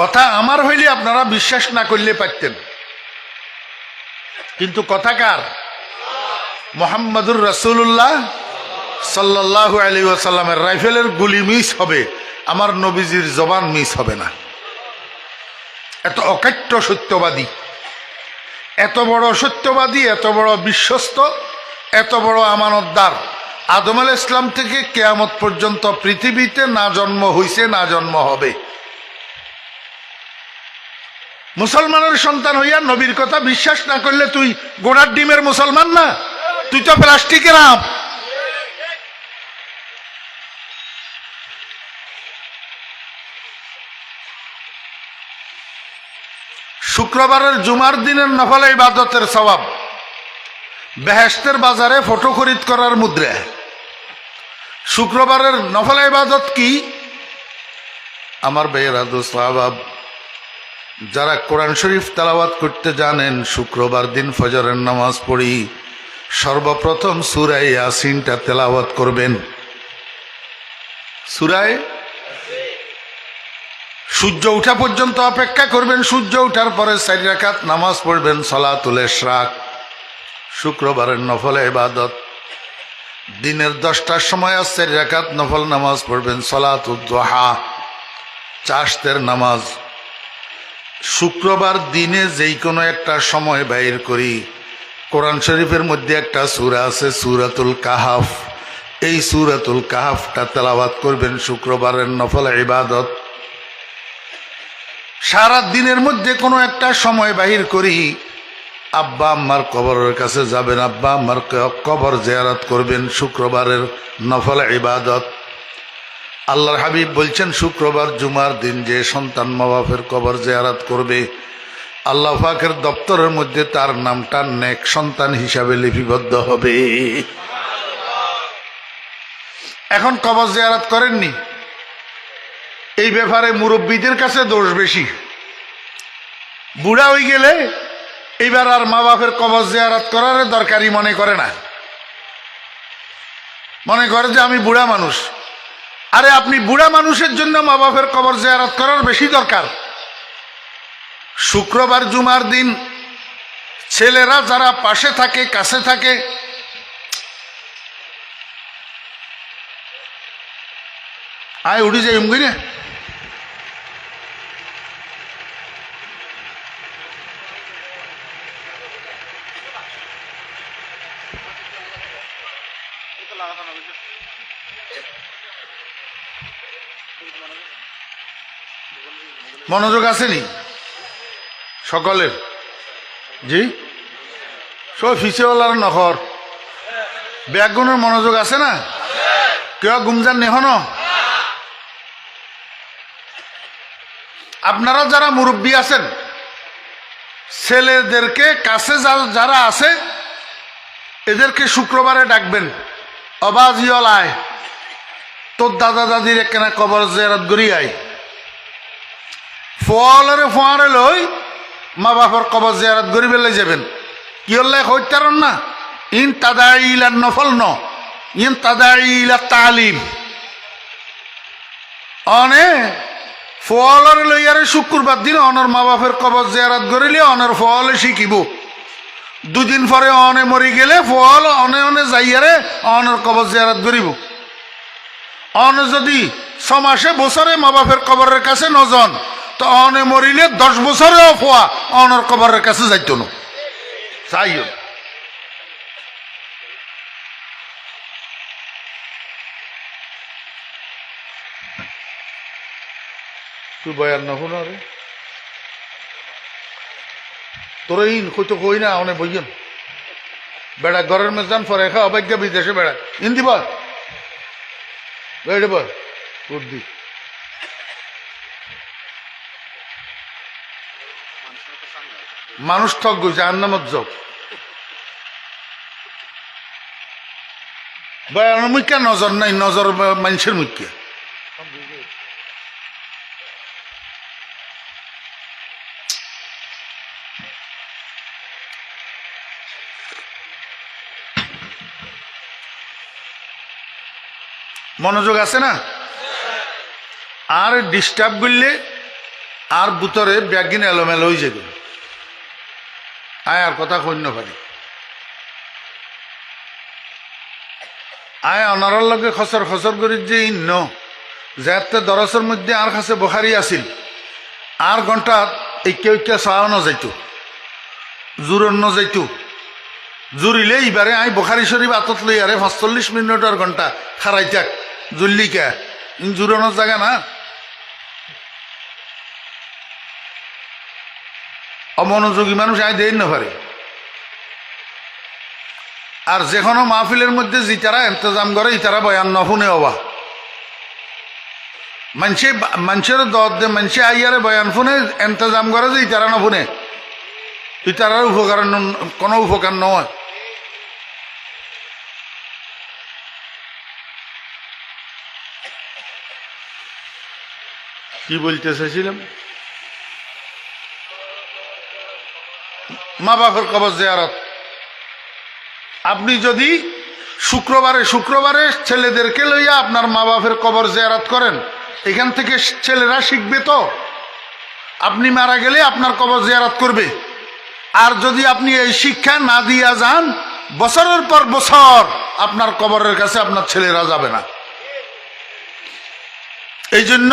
কথা আমার হইলে আপনারা বিশ্বাস না করলে পারতেন, কিন্তু কথা কার? মুহাম্মাদুর রাসূলুল্লাহ সাল্লাল্লাহু আলাইহি ওয়াসাল্লামের। রাইফেলের গুলি মিস হবে, আমার নবীজির জবান মিস হবে না। এত অকাট্য সত্যবাদী, এত বড় সত্যবাদী, এত বড় বিশ্বস্ত, এত বড় আমানতদার। আদম আলাইহিস সালাম থেকে কিয়ামত পর্যন্ত পৃথিবীতে না জন্ম হইছে, না জন্ম হবে। মুসলমানের সন্তান হইয়া নবীর কথা বিশ্বাস না করলে তুই গোড়ার ডিমের মুসলমান না, তুই তো প্লাস্টিকের আম। শুক্রবারের জুমার দিনের নফল ইবাদতের সওয়াব বেহেশতের বাজারে ফটো খরিদ করার মুদ্রা। শুক্রবারের নফল ইবাদত কি? আমার ভাইয়েরা, দোস্ত আহবাব, যারা কোরআন শরীফ তেলাওয়াত করতে জানেন, শুক্রবার দিন ফজরের নামাজ পড়ি সর্বপ্রথম সূরা ইয়াসিনটা তেলাওয়াত করবেন। সূরা সূর্য ওঠা পর্যন্ত অপেক্ষা করবেন, সূর্য ওঠার পরে 4 রাকাত নামাজ পড়বেন সালাতুল ইশরাক। শুক্রবারের নফল ইবাদত দিনের 10টার সময় 4 রাকাত নফল নামাজ পড়বেন সালাতুদ দুহা, চাশতের নামাজ। শুক্রবার দিনে যেই কোনো একটা সময় বাইর করি কোরআন শরীফের মধ্যে একটা সূরা আছে সূরাতুল কাহাফ। এই সূরাতুল কাহাফটা তেলাওয়াত করবেন, শুক্রবারের নফল ইবাদত। সারা দিনের মধ্যে কোনো একটা সময় বাহির করি আব্বা আম্মার কবরের কাছে যাবেন, আব্বা আম্মার কবর জিয়ারত করবেন, শুক্রবারের নফল ইবাদত। আল্লাহর হাবিব বলছেন শুক্রবার জুমার দিন যে সন্তান মা বাপের কবর জিয়ারত করবে, আল্লাহ পাকের দপ্তরের মধ্যে তার নামটা নেক সন্তান হিসাবে লিপিবদ্ধ হবে। এখন কবর জিয়ারত করেননি, এই ব্যাপারে মুরব্বীদের কাছে দোষ বেশি। বুড়া হয়ে গেলে এইবার আর মা বাপের কবর জিয়ারত করার দরকারই মনে করে না, মনে করে যে আমি বুড়া মানুষ। আরে আপনি বুড়া মানুষের জন্য মা বাপের কবর জিয়ারত করার বেশি দরকার। শুক্রবার জুমার দিন ছেলেরা যারা পাশে থাকে কাছে থাকে, আয় উঠি যাই উমগি না, মনোযোগ আসেনি সকলের? জি, সব ফিসেওয়ালার নখর ব্যাগুনের মনোযোগ আছে না? কেউ গুমজান নেহন? আপনারা যারা মুরব্বী আছেন, ছেলেদেরকে কাছে যারা আছে এদেরকে শুক্রবারে ডাকবেন, অবাজিয়ল আয়, তোর দাদা দাদির একখানা কবর জিয়ারত করি আয়। ফোয়ারে ফোয়ারে লই মা বাপর কবর জিয়ারত করি বেলে যাবেন। কি হল্লাই হইতারন না, ইন তাদাইলা নফল ন, ইন তাদাইলা তালিম। অনে ফোয়ারে লইয়ারে শুক্রবার দিন অনর মা বাপের কবর জিয়ারত করিলে অনর ফোয়ালে শিখিব। দুদিন পরে অনে মরি গেলে ফল অনে অনে যাইয়ারে অনর কবর জিয়ারত করিব। অনে যদি 6 মাসে বছরে মা বাপের কবরের কাছে নজন, তো অনে মরিলে 10 বছরেও ফোয়া অনর কবরের কাছে যাইত না। চাইও তুই বয়ার না শুনো রে, তোর ইন হয়তো কই না অনে বইয়েন বেড়া ঘরের মেজান ফরে খা অবাজ্ঞা বিদেশে বেড়া ইন দিব বেড়ে বল বুদ্ধি। মানুষ ঠক গেছে আর নামত যোগ বয়ানের মুখ্যা নজর নাই, নজর মানুষের মুখ্যা। মনোযোগ আছে না? আর ডিস্টার্ব করলে আর ভিতরে ব্যাগিন এলোমেলো হয়ে যাবে। আয় আর কথা কইন্য পারি, আয় অনারার লগে খসর খসর করি যে ইন্ন যাতে দরসের মধ্যে আর কাছে বখারি আসিল, আর ঘন্টা ইকে ইকে চাওয়ানো যাইত, জোরন্ন যাইত। জুরিলে এইবারে আই বখারি শরীফ আতত লই আরে 45 মিনিটের ঘন্টা খারাই থাক জুল্লিকা ইন জুরানোর জায়গা না। অমনোযোগী মানুষ আই দেই না পারে। আর যে কোনো মাহফিলের মধ্যে যে তারা ইন্তজাম করে তারা বয়ান ন শুনে হবা মানুষের দর দে মানুষে আইয়ারে বয়ান শুনে ইন্তজাম করে যে তারা না শুনে, তারার উপকার কোনো উপকার নয়। কি বলতে চাইছিলাম? মা বাপের কবর জিয়ারত। আপনি যদি শুক্রবারে ছেলেদেরকে লইয়া আপনার মা বাপের কবর জিয়ারত করেন, এখান থেকে ছেলেরা শিখবে। তো আপনি মারা গেলে আপনার কবর জিয়ারত করবে। আর যদি আপনি এই শিক্ষা না দিয়া যান, বছরের পর বছর আপনার কবরের কাছে আপনার ছেলেরা যাবে না। এই জন্য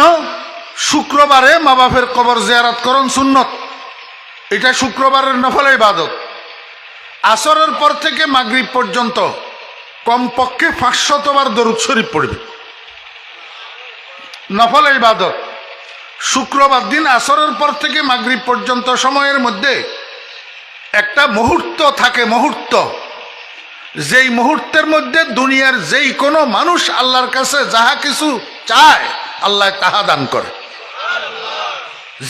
শুক্রবারে মা বাপের কবর জিয়ারত করুন সুন্নত। এটা শুক্রবারের নফল ইবাদত। আসরের পর থেকে মাগরিব পর্যন্ত কমপক্ষে 500 বার দরুদ শরীফ পড়বে, নফল ইবাদত। শুক্রবার দিন আসরের পর থেকে মাগরিব পর্যন্ত সময়ের মধ্যে একটা মুহূর্ত থাকে, মুহূর্ত, যেই মুহূর্তের মধ্যে দুনিয়ার যেই কোনো মানুষ আল্লাহর কাছে যাহা কিছু চায় আল্লাহ তাহা দান করে,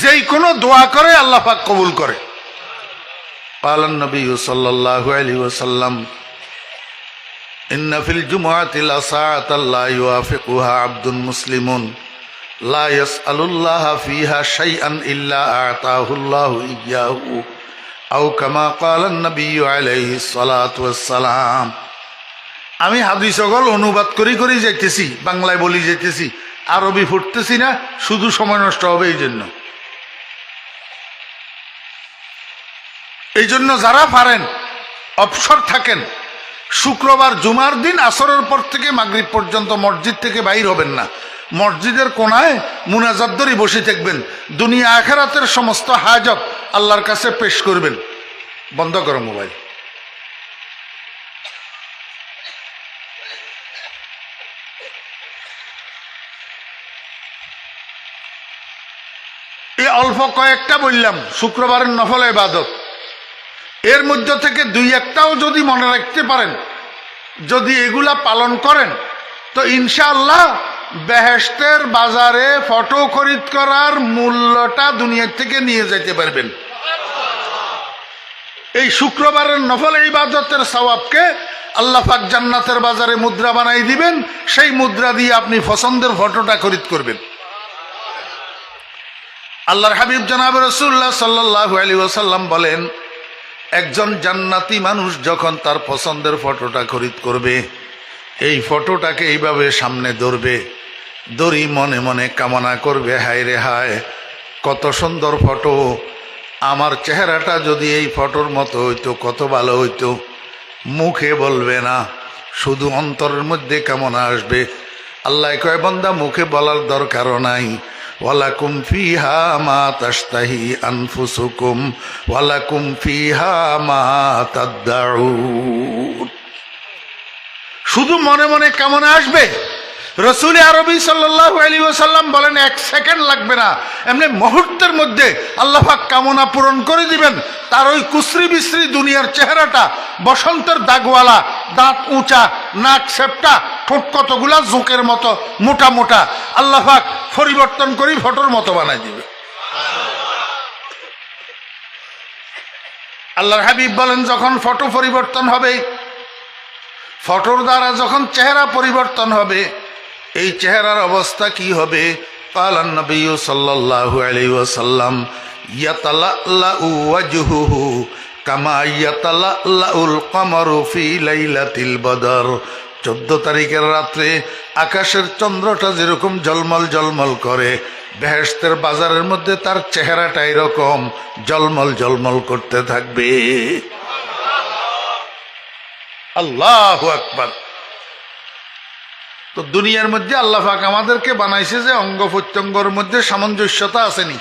যেই কোনো দোয়া করে আল্লাহ পাক কবুল করে। পালান নবী সাল্লাল্লাহু আলাইহি ওয়াসাল্লাম, ইন্না ফিল জুমআতি লাসাআতান লা ইউআফিকুহা আবদুন মুসলিমুন লা ইয়াসআলুল্লাহা ফিহা শাইআন ইল্লা আ'তাহুল্লাহু ইয়্যাহু আও কামা ক্বালান নবী আলাইহিস সালাতু ওয়াস সালাম। আমি হাদিস সকল অনুবাদ করি করি যাইতেছি, বাংলায় বলি যাইতেছি, আরবি ফুটতেছি না, শুধু সময় নষ্ট হবে। এই জন্য যারা পারেন, অবসর থাকেন, শুক্রবার জুমার দিন আসরের পর থেকে মাগরিব পর্যন্ত মসজিদ থেকে বাইর হবেন না, মসজিদের কোনায় মুনাজাত ধরে বসে থাকবেন, দুনিয়া আখিরাতের সমস্ত হাজত আল্লাহর কাছে পেশ করবেন। বন্ধ করো মোবাইল। এই অল্প কয়েকটা বললাম শুক্রবারের নফল ইবাদত, এর মধ্যে থেকে দুই একটাও যদি মনে রাখতে পারেন, যদি এগুলা পালন করেন, তো ইনশাআল্লাহ বেহেশতের বাজারে ফটো খরিদ করার মূল্যটা দুনিয়ার থেকে নিয়ে যেতে পারবেন। এই শুক্রবারের নফল ইবাদতের সওয়াবকে আল্লাহ পাক জান্নাতের বাজারে মুদ্রা বানাই দিবেন, সেই মুদ্রা দিয়ে আপনি পছন্দের ফটোটা খরিদ করবেন। আল্লাহর হাবিব জনাব রাসূলুল্লাহ সাল্লাল্লাহু আলাইহি ওয়াসাল্লাম বলেন, একজন জান্নাতি মানুষ যখন তার পছন্দের ফটোটা খরিদ করবে, এই ফটোটাকে এইভাবে সামনে ধরবে, ধরি মনে মনে কামনা করবে, হায় রে হায় কত সুন্দর ফটো, আমার চেহারাটা যদি এই ফটোর মতো হইতো কত ভালো হইতো। মুখে বলবে না, শুধু অন্তরের মধ্যে কামনা আসবে। আল্লাহ কয়, বান্দা মুখে বলার দরকারও নাই, ওয়ালাকুম ফিহা মা তাশতাহি আনফুসুকুম ওয়ালাকুম ফিহা মা তাদদাউন। শুধু মনে মনে কামনা আসবে। রাসূল আরবি সাল্লাল্লাহু আলাইহি ওয়াসাল্লাম বলেন, 1 সেকেন্ড লাগবে না, এমনি মুহূর্তের মধ্যে আল্লাহ পাক কামনা পূরণ করে দিবেন। তার ওই কুশ্রী বিশ্রী দুনিয়ার চেহারাটা, বসন্তের দাগওয়ালা, দাঁত উঁচা, নাক সেপটা, ঠোঁট কতগুলা জোঁকের মতো মোটা মোটা, আল্লাহ পাক পরিবর্তন করে ফটোর মতো বানাই দিবে। আল্লাহর হাবিব বলেন, যখন ফটো পরিবর্তন হবে, ফটোর দ্বারা যখন চেহারা পরিবর্তন হবে, এই চেহারার অবস্থা কি হবে? ক্বালান নবী সাল্লাল্লাহু আলাইহি ওয়াসাল্লাম, ইয়াতালাল্লাউ ওয়াজহুহু কামা ইয়াতালাল্লাউল কমারু ফি লাইলাতিল বদর। 14 তারিখের রাত্রে আকাশের চন্দ্রটা যেরকম ঝলমল ঝলমল করে, বেহেশতের বাজারের মধ্যে তার চেহারাটা এরকম ঝলমল ঝলমল করতে থাকবে। আল্লাহু আকবার। তো দুনিয়ার মধ্যে আল্লাহ পাক আমাদেরকে বানাইছে যে অঙ্গ প্রত্যঙ্গের মধ্যে সামঞ্জস্যতা আসেনি।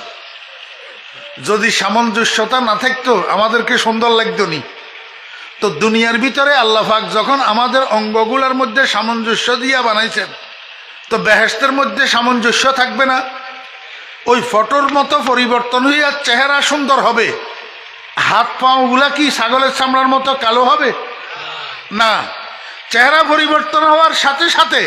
যদি সামঞ্জস্যতা না থাকতো আমাদেরকে সুন্দর লাগতো নি। তো দুনিয়ার ভিতরে আল্লাহ পাক যখন আমাদের অঙ্গগুলোর মধ্যে সামঞ্জস্য দিয়া বানাইছেন, তো বেহেশতের মধ্যে সামঞ্জস্য থাকবে না? ওই ফটোর মতো পরিবর্তন হইয়া চেহারা সুন্দর হবে, হাত পাগুলা কি ছাগলের চামড়ার মতো কালো হবে? না, চেহারা পরিবর্তন হওয়ার সাথে সাথে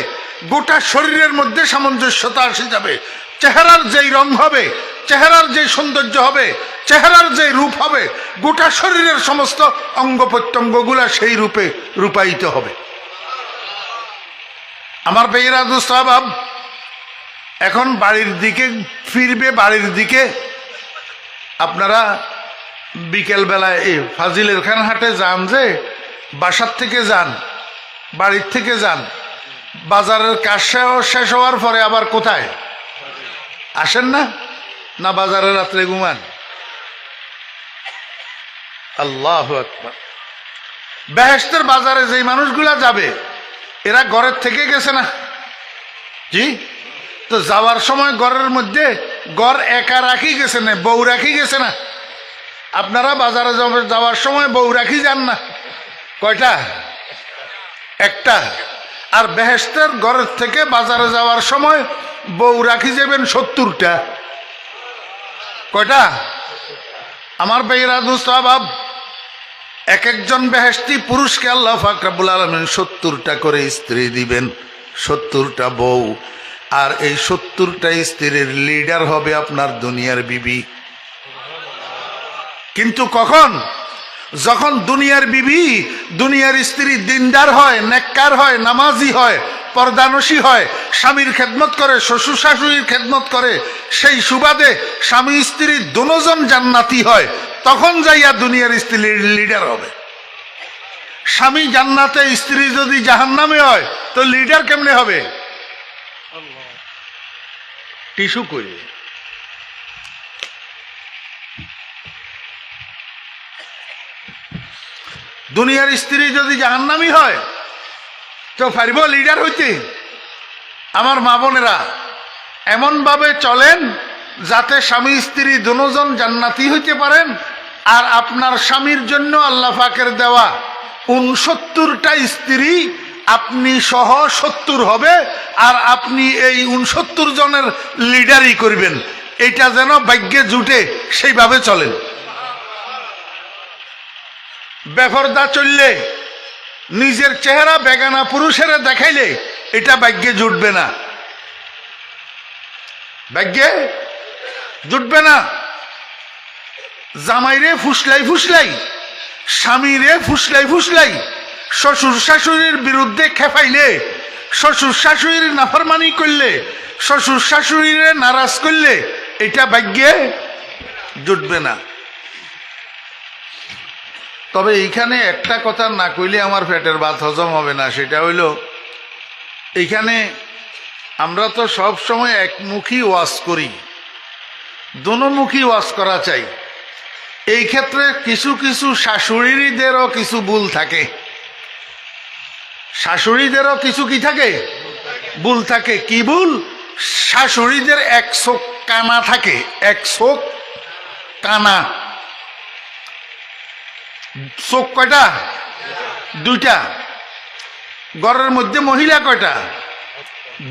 গোটা শরীরের মধ্যে সামঞ্জস্যতা এসে যাবে। চেহারার যেই রং হবে, চেহারার যে সৌন্দর্য হবে, চেহারার যে রূপ হবে, গোটা শরীরের সমস্ত অঙ্গ প্রত্যঙ্গগুলা সেই রূপে রূপায়িত হবে। আমার ভাইয়েরা দোস্তাবাব, এখন বাড়ির দিকে ফিরবে। বাড়ির দিকে আপনারা বিকেলবেলায় এই ফাজিলের খান হাটে যান, যে বাসার থেকে যান, বাড়ির থেকে যান, বাজারের কাজ শেষ হওয়ার পরে আবার কোথায় আসেন না? না বাজারে রাত্রে ঘুমান? আল্লাহু আকবার। বেহেশতের বাজারে যেই মানুষগুলা যাবে, এরা ঘরের থেকে গেছে না? জি। তো যাওয়ার সময় ঘরের মধ্যে ঘর একা রাখি গেছে না, বউ রাখি গেছে না? আপনারা বাজারে যাওয়ার সময় বউ রাখি যান না? কয়টা? একটা। আর বেহেশতের ঘরের থেকে বাজারে যাওয়ার সময় বউ রাখি যাবেন 70টা। কয়টা? আমার ভাইয়েরা দোস্ত আবাব, এক একজন বেহেশতি পুরুষকে আল্লাহ পাক রব্বুল আলামিন 70টা করে স্ত্রী দিবেন, 70টা বউ। আর এই 70টা স্ত্রীর লিডার হবে আপনার দুনিয়ার বিবি। কিন্তু কখন? যখন দুনিয়ার বিবি, দুনিয়ার স্ত্রী দিনদার হয়, নেককার হয়, নামাজি হয়, পর্দানসী হয়, স্বামীর খেদমত করে, শ্বশুর শাশুড়ির খেদমত করে, সেই সুবাদে স্বামী স্ত্রী দুজন জান্নাতি হয়, তখন যাইয়া দুনিয়ার স্ত্রীর লিডার হবে। স্বামী জান্নাতে, স্ত্রী যদি জাহান্নামে হয় তো লিডার কেমনে হবে? টিস্যু কই? দুনিয়ার স্ত্রী যদি জাহান্নামী হয় তো পারিব লিডার হইতে? আমার মা বোনেরা, এমন ভাবে চলেন যাতে স্বামী স্ত্রী দুজন জান্নাতি হইতে পারেন। আর আপনার স্বামীর জন্য আল্লাহ পাকের দেওয়া 69টা স্ত্রী আপনি সহ 70 হবে, আর আপনি এই 69 জনের লিডারই করবেন। এটা যেন ভাগ্যে জুটে, সেইভাবে চলেন। বেপরদা চললে, নিজের চেহারা বেগানা পুরুষেরা দেখাইলে এটা ভাগ্যে জুটবে না, ভাগ্যে জুটবে না। জামাইরে ফুসলাই ফুসলাই, স্বামীরে ফুসলাই ফুসলাই, শ্বশুর শাশুড়ির বিরুদ্ধে খেপাইলে, শ্বশুর শাশুড়ির নাফরমানি করলে, শ্বশুর শাশুড়িরে নারাজ করলে এটা ভাগ্যে জুটবে না। তবে এইখানে একটা কথা না কইলে আমার পেটের ভাত হজম হবে না, সেটা হইল এইখানে আমরা তো সব সময় একমুখী ওয়াজ করি, দোনোমুখী ওয়াজ করা চাই। এই ক্ষেত্রে কিছু কিছু শাশুড়িদেরও কিছু ভুল থাকে, শাশুড়িদেরও কিছু কি থাকে? ভুল থাকে। কি ভুল? শাশুড়িদের এক চোখ কানা থাকে, এক চোখ কানা। চোখ কয়টা? দুইটা। ঘরের মধ্যে মহিলা কয়টা?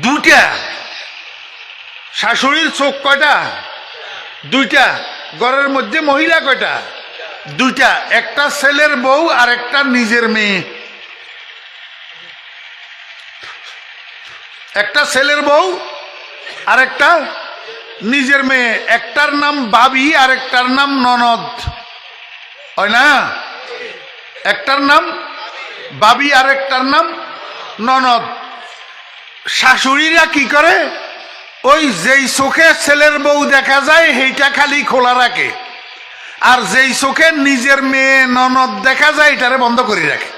দুইটা। শাশুড়ির চোখ কয়টা? দুইটা। ঘরের মধ্যে মহিলা কয়টা? দুইটা। একটা ছেলের বউ আর একটা নিজের মেয়ে। একটা ছেলের বউ আর একটা নিজের মেয়ে। একটার নাম বাবি আর একটার নাম ননদ, হয় না? একটার নাম বাবি আর একটার নাম ননদ। শাশুড়িরা কি করে? ওই যেই চোখে ছেলের বউ দেখা যায় সেইটা খালি খোলা রাখে, আর যেই চোখে নিজের মেয়ে ননদ দেখা যায় এটারে বন্ধ করে রাখে।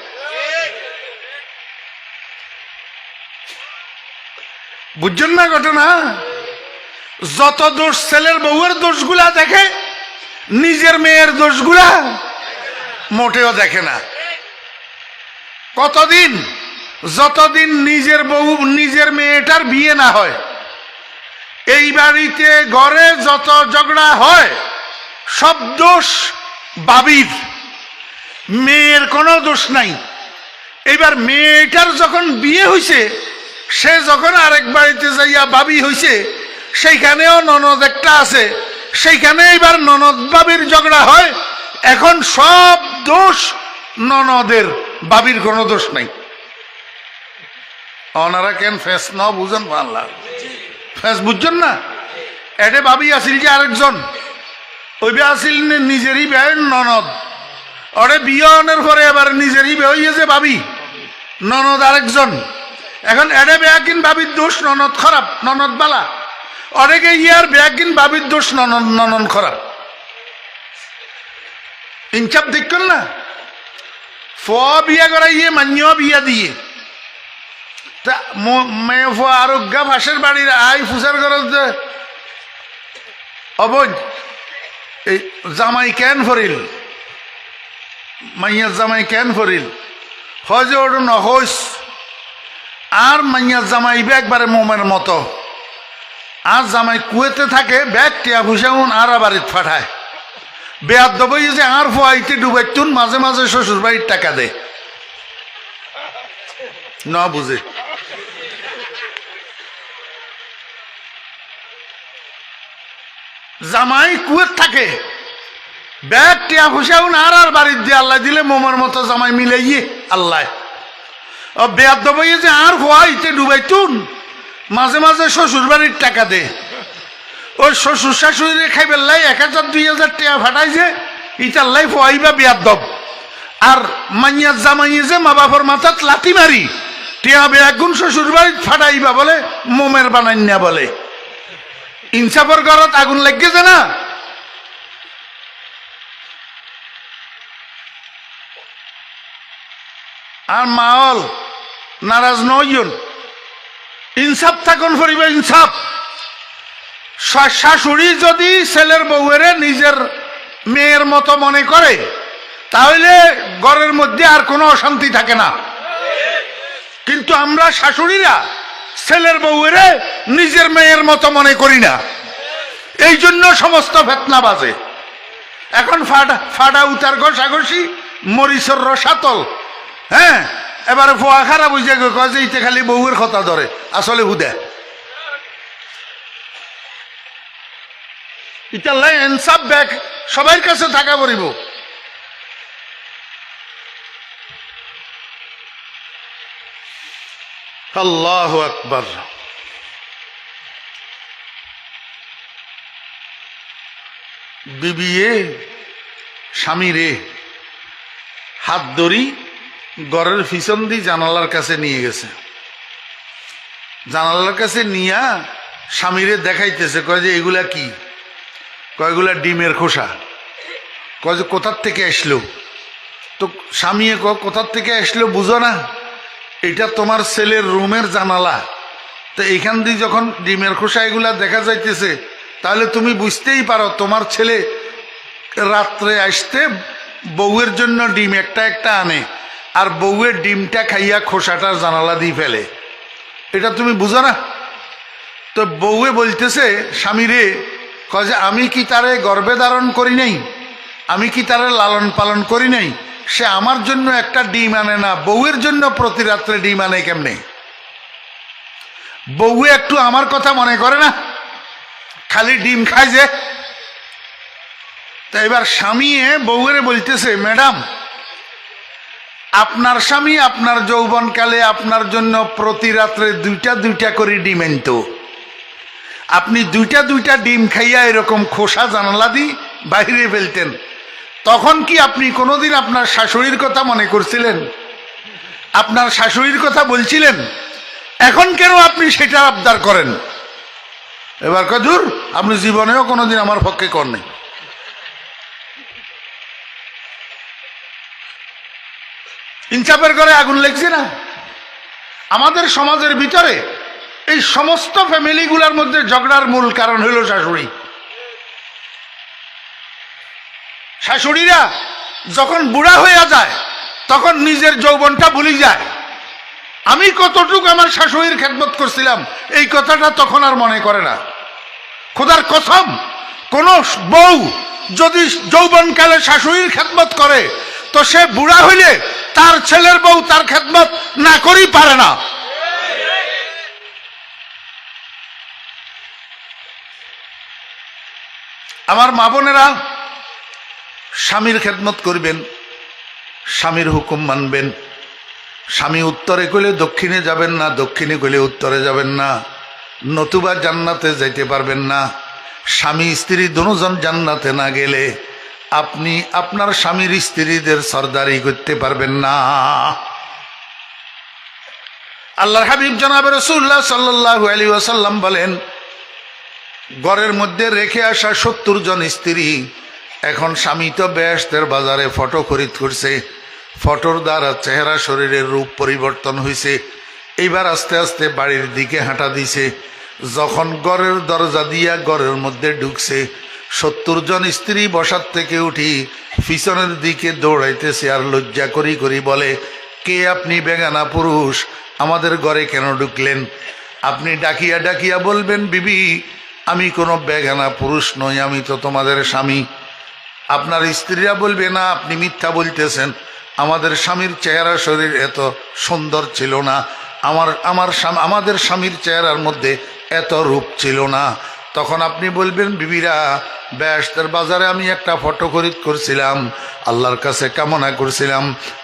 বুঝছেন না ঘটনা? যত দোষ ছেলের বউয়ের দোষগুলা দেখে, নিজের মেয়ের দোষগুলা মোটেও দেখে না। কতদিন? যতদিন নিজের বউ, নিজের মেয়েটার বিয়ে না হয়। এই বাড়িতে ঘরে যত ঝগড়া হয় সব দোষ বাবির, মেয়ের কোনো দোষ নাই। এবার মেয়েটার যখন বিয়ে হয়েছে, সে যখন আরেক বাড়িতে যাইয়া বাবি হয়েছে, সেইখানেও ননদ একটা আছে, সেইখানে এবার ননদ বাবির ঝগড়া হয়। এখন সব দোষ ননদের, বাবির কোনো দোষ নাই। ওনারা কেন ফেস না বুঝেন? পারলা ফেস বুঝছেন না? এটে বাবি আসিল যে আরেকজন, ওই বে আসিল নিজেরই বেয়ের ননদ, ওরে বিয়ে অনের পরে এবার নিজেরই বে হইয়াছে বাবি, ননদ আরেকজন। এখন এডে বেয়াকিন বাবির দোষ, ননদ খারাপ, ননদ বালা। অনেকে ইয়ার বেয়াকিন বাবির দোষ, ননদ খারাপ। ইনচাপ দেখছেন না? ফুয়া বিয়া করাইয়ে মান্যা বিয়া দিয়ে তা মেয়ে ফুয়া আরোগ্যা ভাসের বাড়ির আই ফুসার করতে অবৈধ। এই জামাই কেন ফরিল, মাইয়ার জামাই কেন ফরিল, হয় যে ওটা নহস। আর মাইয়ার জামাই একবারে মোমের মতো। আর জামাই কুয়েতে থাকে, ব্যাগ টিয়া ফুসাউন আর বাড়িত ফাটায়। বেয়ার দবই যে আর ফুয়াইতে ডুবাইতুন, মাঝে মাঝে শ্বশুর বাড়ির টাকা দেয়। না বুঝে। জামাই কুয়েত থাকে, ব্যাগ টিয়া ফুসাও না আর বাড়ির দিয়ে আল্লাহ দিলে মোমের মতো জামাই মিলাইয়ে আল্লাহ ও বেয়াদ দবাইয়ে যে আর হওয়াইতে ডুবাইতুন মাঝে মাঝে শ্বশুর বাড়ির টাকা দে। ওই শ্বশুর শাশুড়ি খাইবার লাই 1000 2000 টাকা ফাটাই যে ইটার লাই ফোয়াইবা বেয়াদ দব। আর মাইয়ার জামাইয়ে যে মা বাপর মাথাত লাথি মারি টিয়া বেগুন শ্বশুর বাড়ি ফাটাইবা বলে মোমের বানাইনা বলে। ইনসাফর ঘরত আগুন লাগছে না। আর মাওল নারাজ নয়জন, ইনসাফ থাকুন পরিবার ইনসাফ। শাশুড়ি যদি ছেলের বউয়েরে নিজের মেয়ের মতো মনে করে তাহলে ঘরের মধ্যে আর কোনো অশান্তি থাকে না। কিন্তু আমরা শাশুড়িরা ছেলের বউয়েরে নিজের মেয়ের মতো মনে করি না, এই জন্য সমস্ত ফেতনা বাজে। এখন ফাটা উতার ঘষাঘষি মরিচর রসাতল। হ্যাঁ, এবারে ফোয়া খারাপ বুঝে কয় যে ইতে খালি বউয়ের কথা ধরে, আসলে হুদে ইতাল্লাই ইনসাফ ব্যাগ সবার কাছে থাকা পড়িব। আল্লাহু আকবার। বিবিয়ে স্বামী রে হাত ধরি ঘরের পিছন দিয়ে জানালার কাছে নিয়ে গেছে। জানালার কাছে নিয়া স্বামীরে দেখাইতেছে, কয় যে এগুলা কি? কয়গুলা ডিমের খোসা। কয় যে কোথার থেকে আসলো? তো স্বামী কোথার থেকে আসলো বুঝো না? এটা তোমার ছেলের রুমের জানালা, তো এখান দিয়ে যখন ডিমের খোসা এগুলা দেখা যাইতেছে তাহলে তুমি বুঝতেই পারো তোমার ছেলে রাত্রে আসতে বউয়ের জন্য ডিম একটা একটা আনে আর বউয়ের ডিমটা খাইয়া খোসাটার জানালা দিয়ে ফেলে। এটা তুমি বুঝো না? তো বউয়ে বলতেছে স্বামীরে, কয় যে আমি কি তারে গর্ভে ধারণ করি নাই? আমি কি তারে লালন পালন করি নাই? সে আমার জন্য একটা ডিম আনে না, বউয়ের জন্য প্রতি রাত্রে ডিম আনে কেমনে? বউয়ে একটু আমার কথা মনে করে না? খালি ডিম খায় যে। তা এবার স্বামী বউয়েরে বলতেছে, ম্যাডাম আপনার স্বামী আপনার যৌবনকালে আপনার জন্য প্রতি রাত্রে 2টা করে ডিম আনত। আপনি 2টা ডিম খাইয়া এরকম খোসা জানালা দিয়ে বাইরে ফেলতেন, তখন কি আপনি কোনোদিন আপনার শাশুড়ির কথা মনে করছিলেন? আপনার শাশুড়ির কথা বলছিলেন? এখন কেন আপনি সেটা আবদার করেন? এবার কদূর আপনি জীবনেও কোনোদিন আমার পক্ষে করেন। ইনসাফের ঘরে আগুন লেগছে না? আমাদের সমাজের ভিতরে এই সমস্ত ফ্যামিলিগুলোর মধ্যে ঝগড়ার মূল কারণ হইল শাশুড়ি। শাশুড়িরা যখন বুড়া হয়ে যায় তখন নিজের যৌবনটা ভুলে যায়। আমি কতটুকু আমার শাশুড়ির খেদমত করছিলাম এই কথাটা তখন আর মনে করে না। খোদার কসম, কোন বউ যদি যৌবনকালে শাশুড়ির খেদমত করে তো সে বুড়া হইলে তার ছেলের বউ তার খেদমত না করেই পারে না। আমার মা বোনেরা, স্বামীর খেদমত করবেন, স্বামীর হুকুম মানবেন। স্বামী উত্তরে কইলে দক্ষিণে যাবেন না, দক্ষিণে কইলে উত্তরে যাবেন না, নতুবা জান্নাতে যাইতে পারবেন না। স্বামী স্ত্রী দুজন জান্নাতে না গেলে আপনি আপনার স্বামীর স্ত্রীদের সরদারি করতে পারবেন না। আল্লাহর হাবিব জনাবে রাসূলুল্লাহ সাল্লাল্লাহু আলাইহি ওয়াসাল্লাম বলেন, ঘরের মধ্যে রেখে আসা 70 জন স্ত্রী এখন স্বামী তো বেহেশতের বাজারে ফটো খরিদ করছে, ফটোর দ্বারা চেহারা শরীরের রূপ পরিবর্তন হয়েছে। এইবার আস্তে আস্তে বাড়ির দিকে হাঁটা দিছে। যখন ঘরের দরজা দিয়া ঘরের মধ্যে ঢুকছে, 70 জন স্ত্রী বসার থেকে উঠি পিছনের দিকে দৌড়াইতেছে আর লজ্জা করি করি বলে, কে আপনি বেগানা পুরুষ, আমাদের ঘরে কেন ঢুকলেন? আপনি ডাকিয়া ডাকিয়া বলবেন, বিবি আমি কোনো বেগানা পুরুষ নই, আমি তো তোমাদের স্বামী। আপনার স্ত্রীরা বলবে, না আপনি মিথ্যা বলতেছেন, আমাদের স্বামীর চেহারা শরীর এত সুন্দর ছিল না, আমাদের স্বামীর চেহারার মধ্যে এত রূপ ছিল না। তখন আপনি বলবেন, বিবিরা বেহেশতের বাজারে আমি একটা ফটো খরিদ করছিলাম, আল্লাহর কাছে কামনা করছিলাম,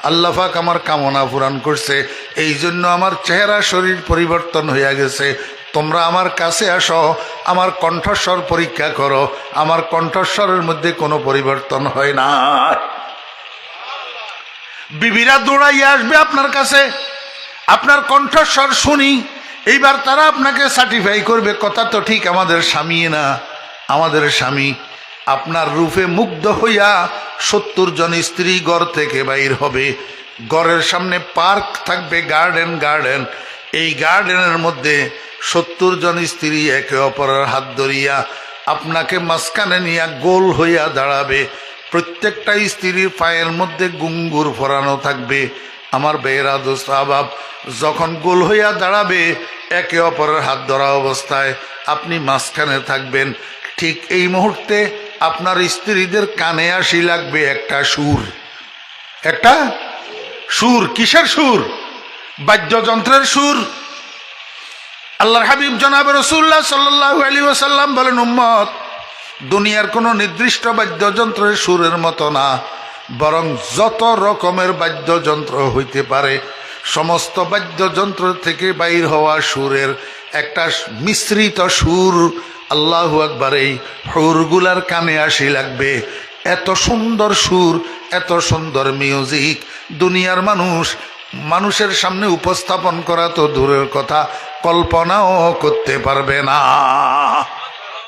আল্লাহ পাক আমার কামনা পূরণ করছে, এই জন্য আমার চেহারা শরীর পরিবর্তন হয়ে গেছে। তোমরা আমার কাছে আসো, আমার কণ্ঠস্বর পরীক্ষা করো, আমার কণ্ঠস্বরের মধ্যে কোনো পরিবর্তন হয় না। বিবিরা দৌড়াইয়া আসবে আপনার কাছে, আপনার কণ্ঠস্বর শুনি, এইবার তারা আপনাকে সার্টিফাই করবে, কথা তো ঠিক, আমাদের স্বামী না, আমাদের স্বামী। আপনার রূপে মুগ্ধ হইয়া 70 জন স্ত্রী ঘর থেকে বাইর হবে। ঘরের সামনে পার্ক থাকবে, গার্ডেন, এই গার্ডেনের মধ্যে 70 জন স্ত্রী একে অপরের হাত ধরিয়া আপনাকে মাঝখানে নিয়ে গোল হইয়া দাঁড়াবে। প্রত্যেকটা স্ত্রীর পায়ের মধ্যে গুঙ্গুর ফোরানো থাকবে। আমার বেয়েরা দোস্ত আহবাব, যখন গোল হইয়া দাঁড়াবে একে অপরের হাত ধরা অবস্থায় আপনি মাঝখানে থাকবেন। ঠিক এই মুহূর্তে আপনার স্ত্রীদের কানে আসি লাগবে একটা সুর। একটা সুর, কিসের সুর? বাদ্যযন্ত্রের সুর। আল্লাহর হাবিব জনাব রাসূলুল্লাহ সাল্লাল্লাহু আলাইহি ওয়াসাল্লাম বলেন, উম্মত, দুনিয়ার কোনো নির্দিষ্ট বাদ্যযন্ত্রের সুরের মতো না, বরং যত রকমের বাদ্যযন্ত্র হইতে পারে সমস্ত বাদ্যযন্ত্র থেকে বাইর হওয়া সুরের একটা মিশ্রিত সুর, আল্লাহু আকবার, এই সুরগুলার কানে আসি লাগবে। এত সুন্দর সুর, এত সুন্দর মিউজিক দুনিয়ার মানুষের সামনে উপস্থাপন করা তো দূরের কথা, কল্পনাও করতে পারবে না।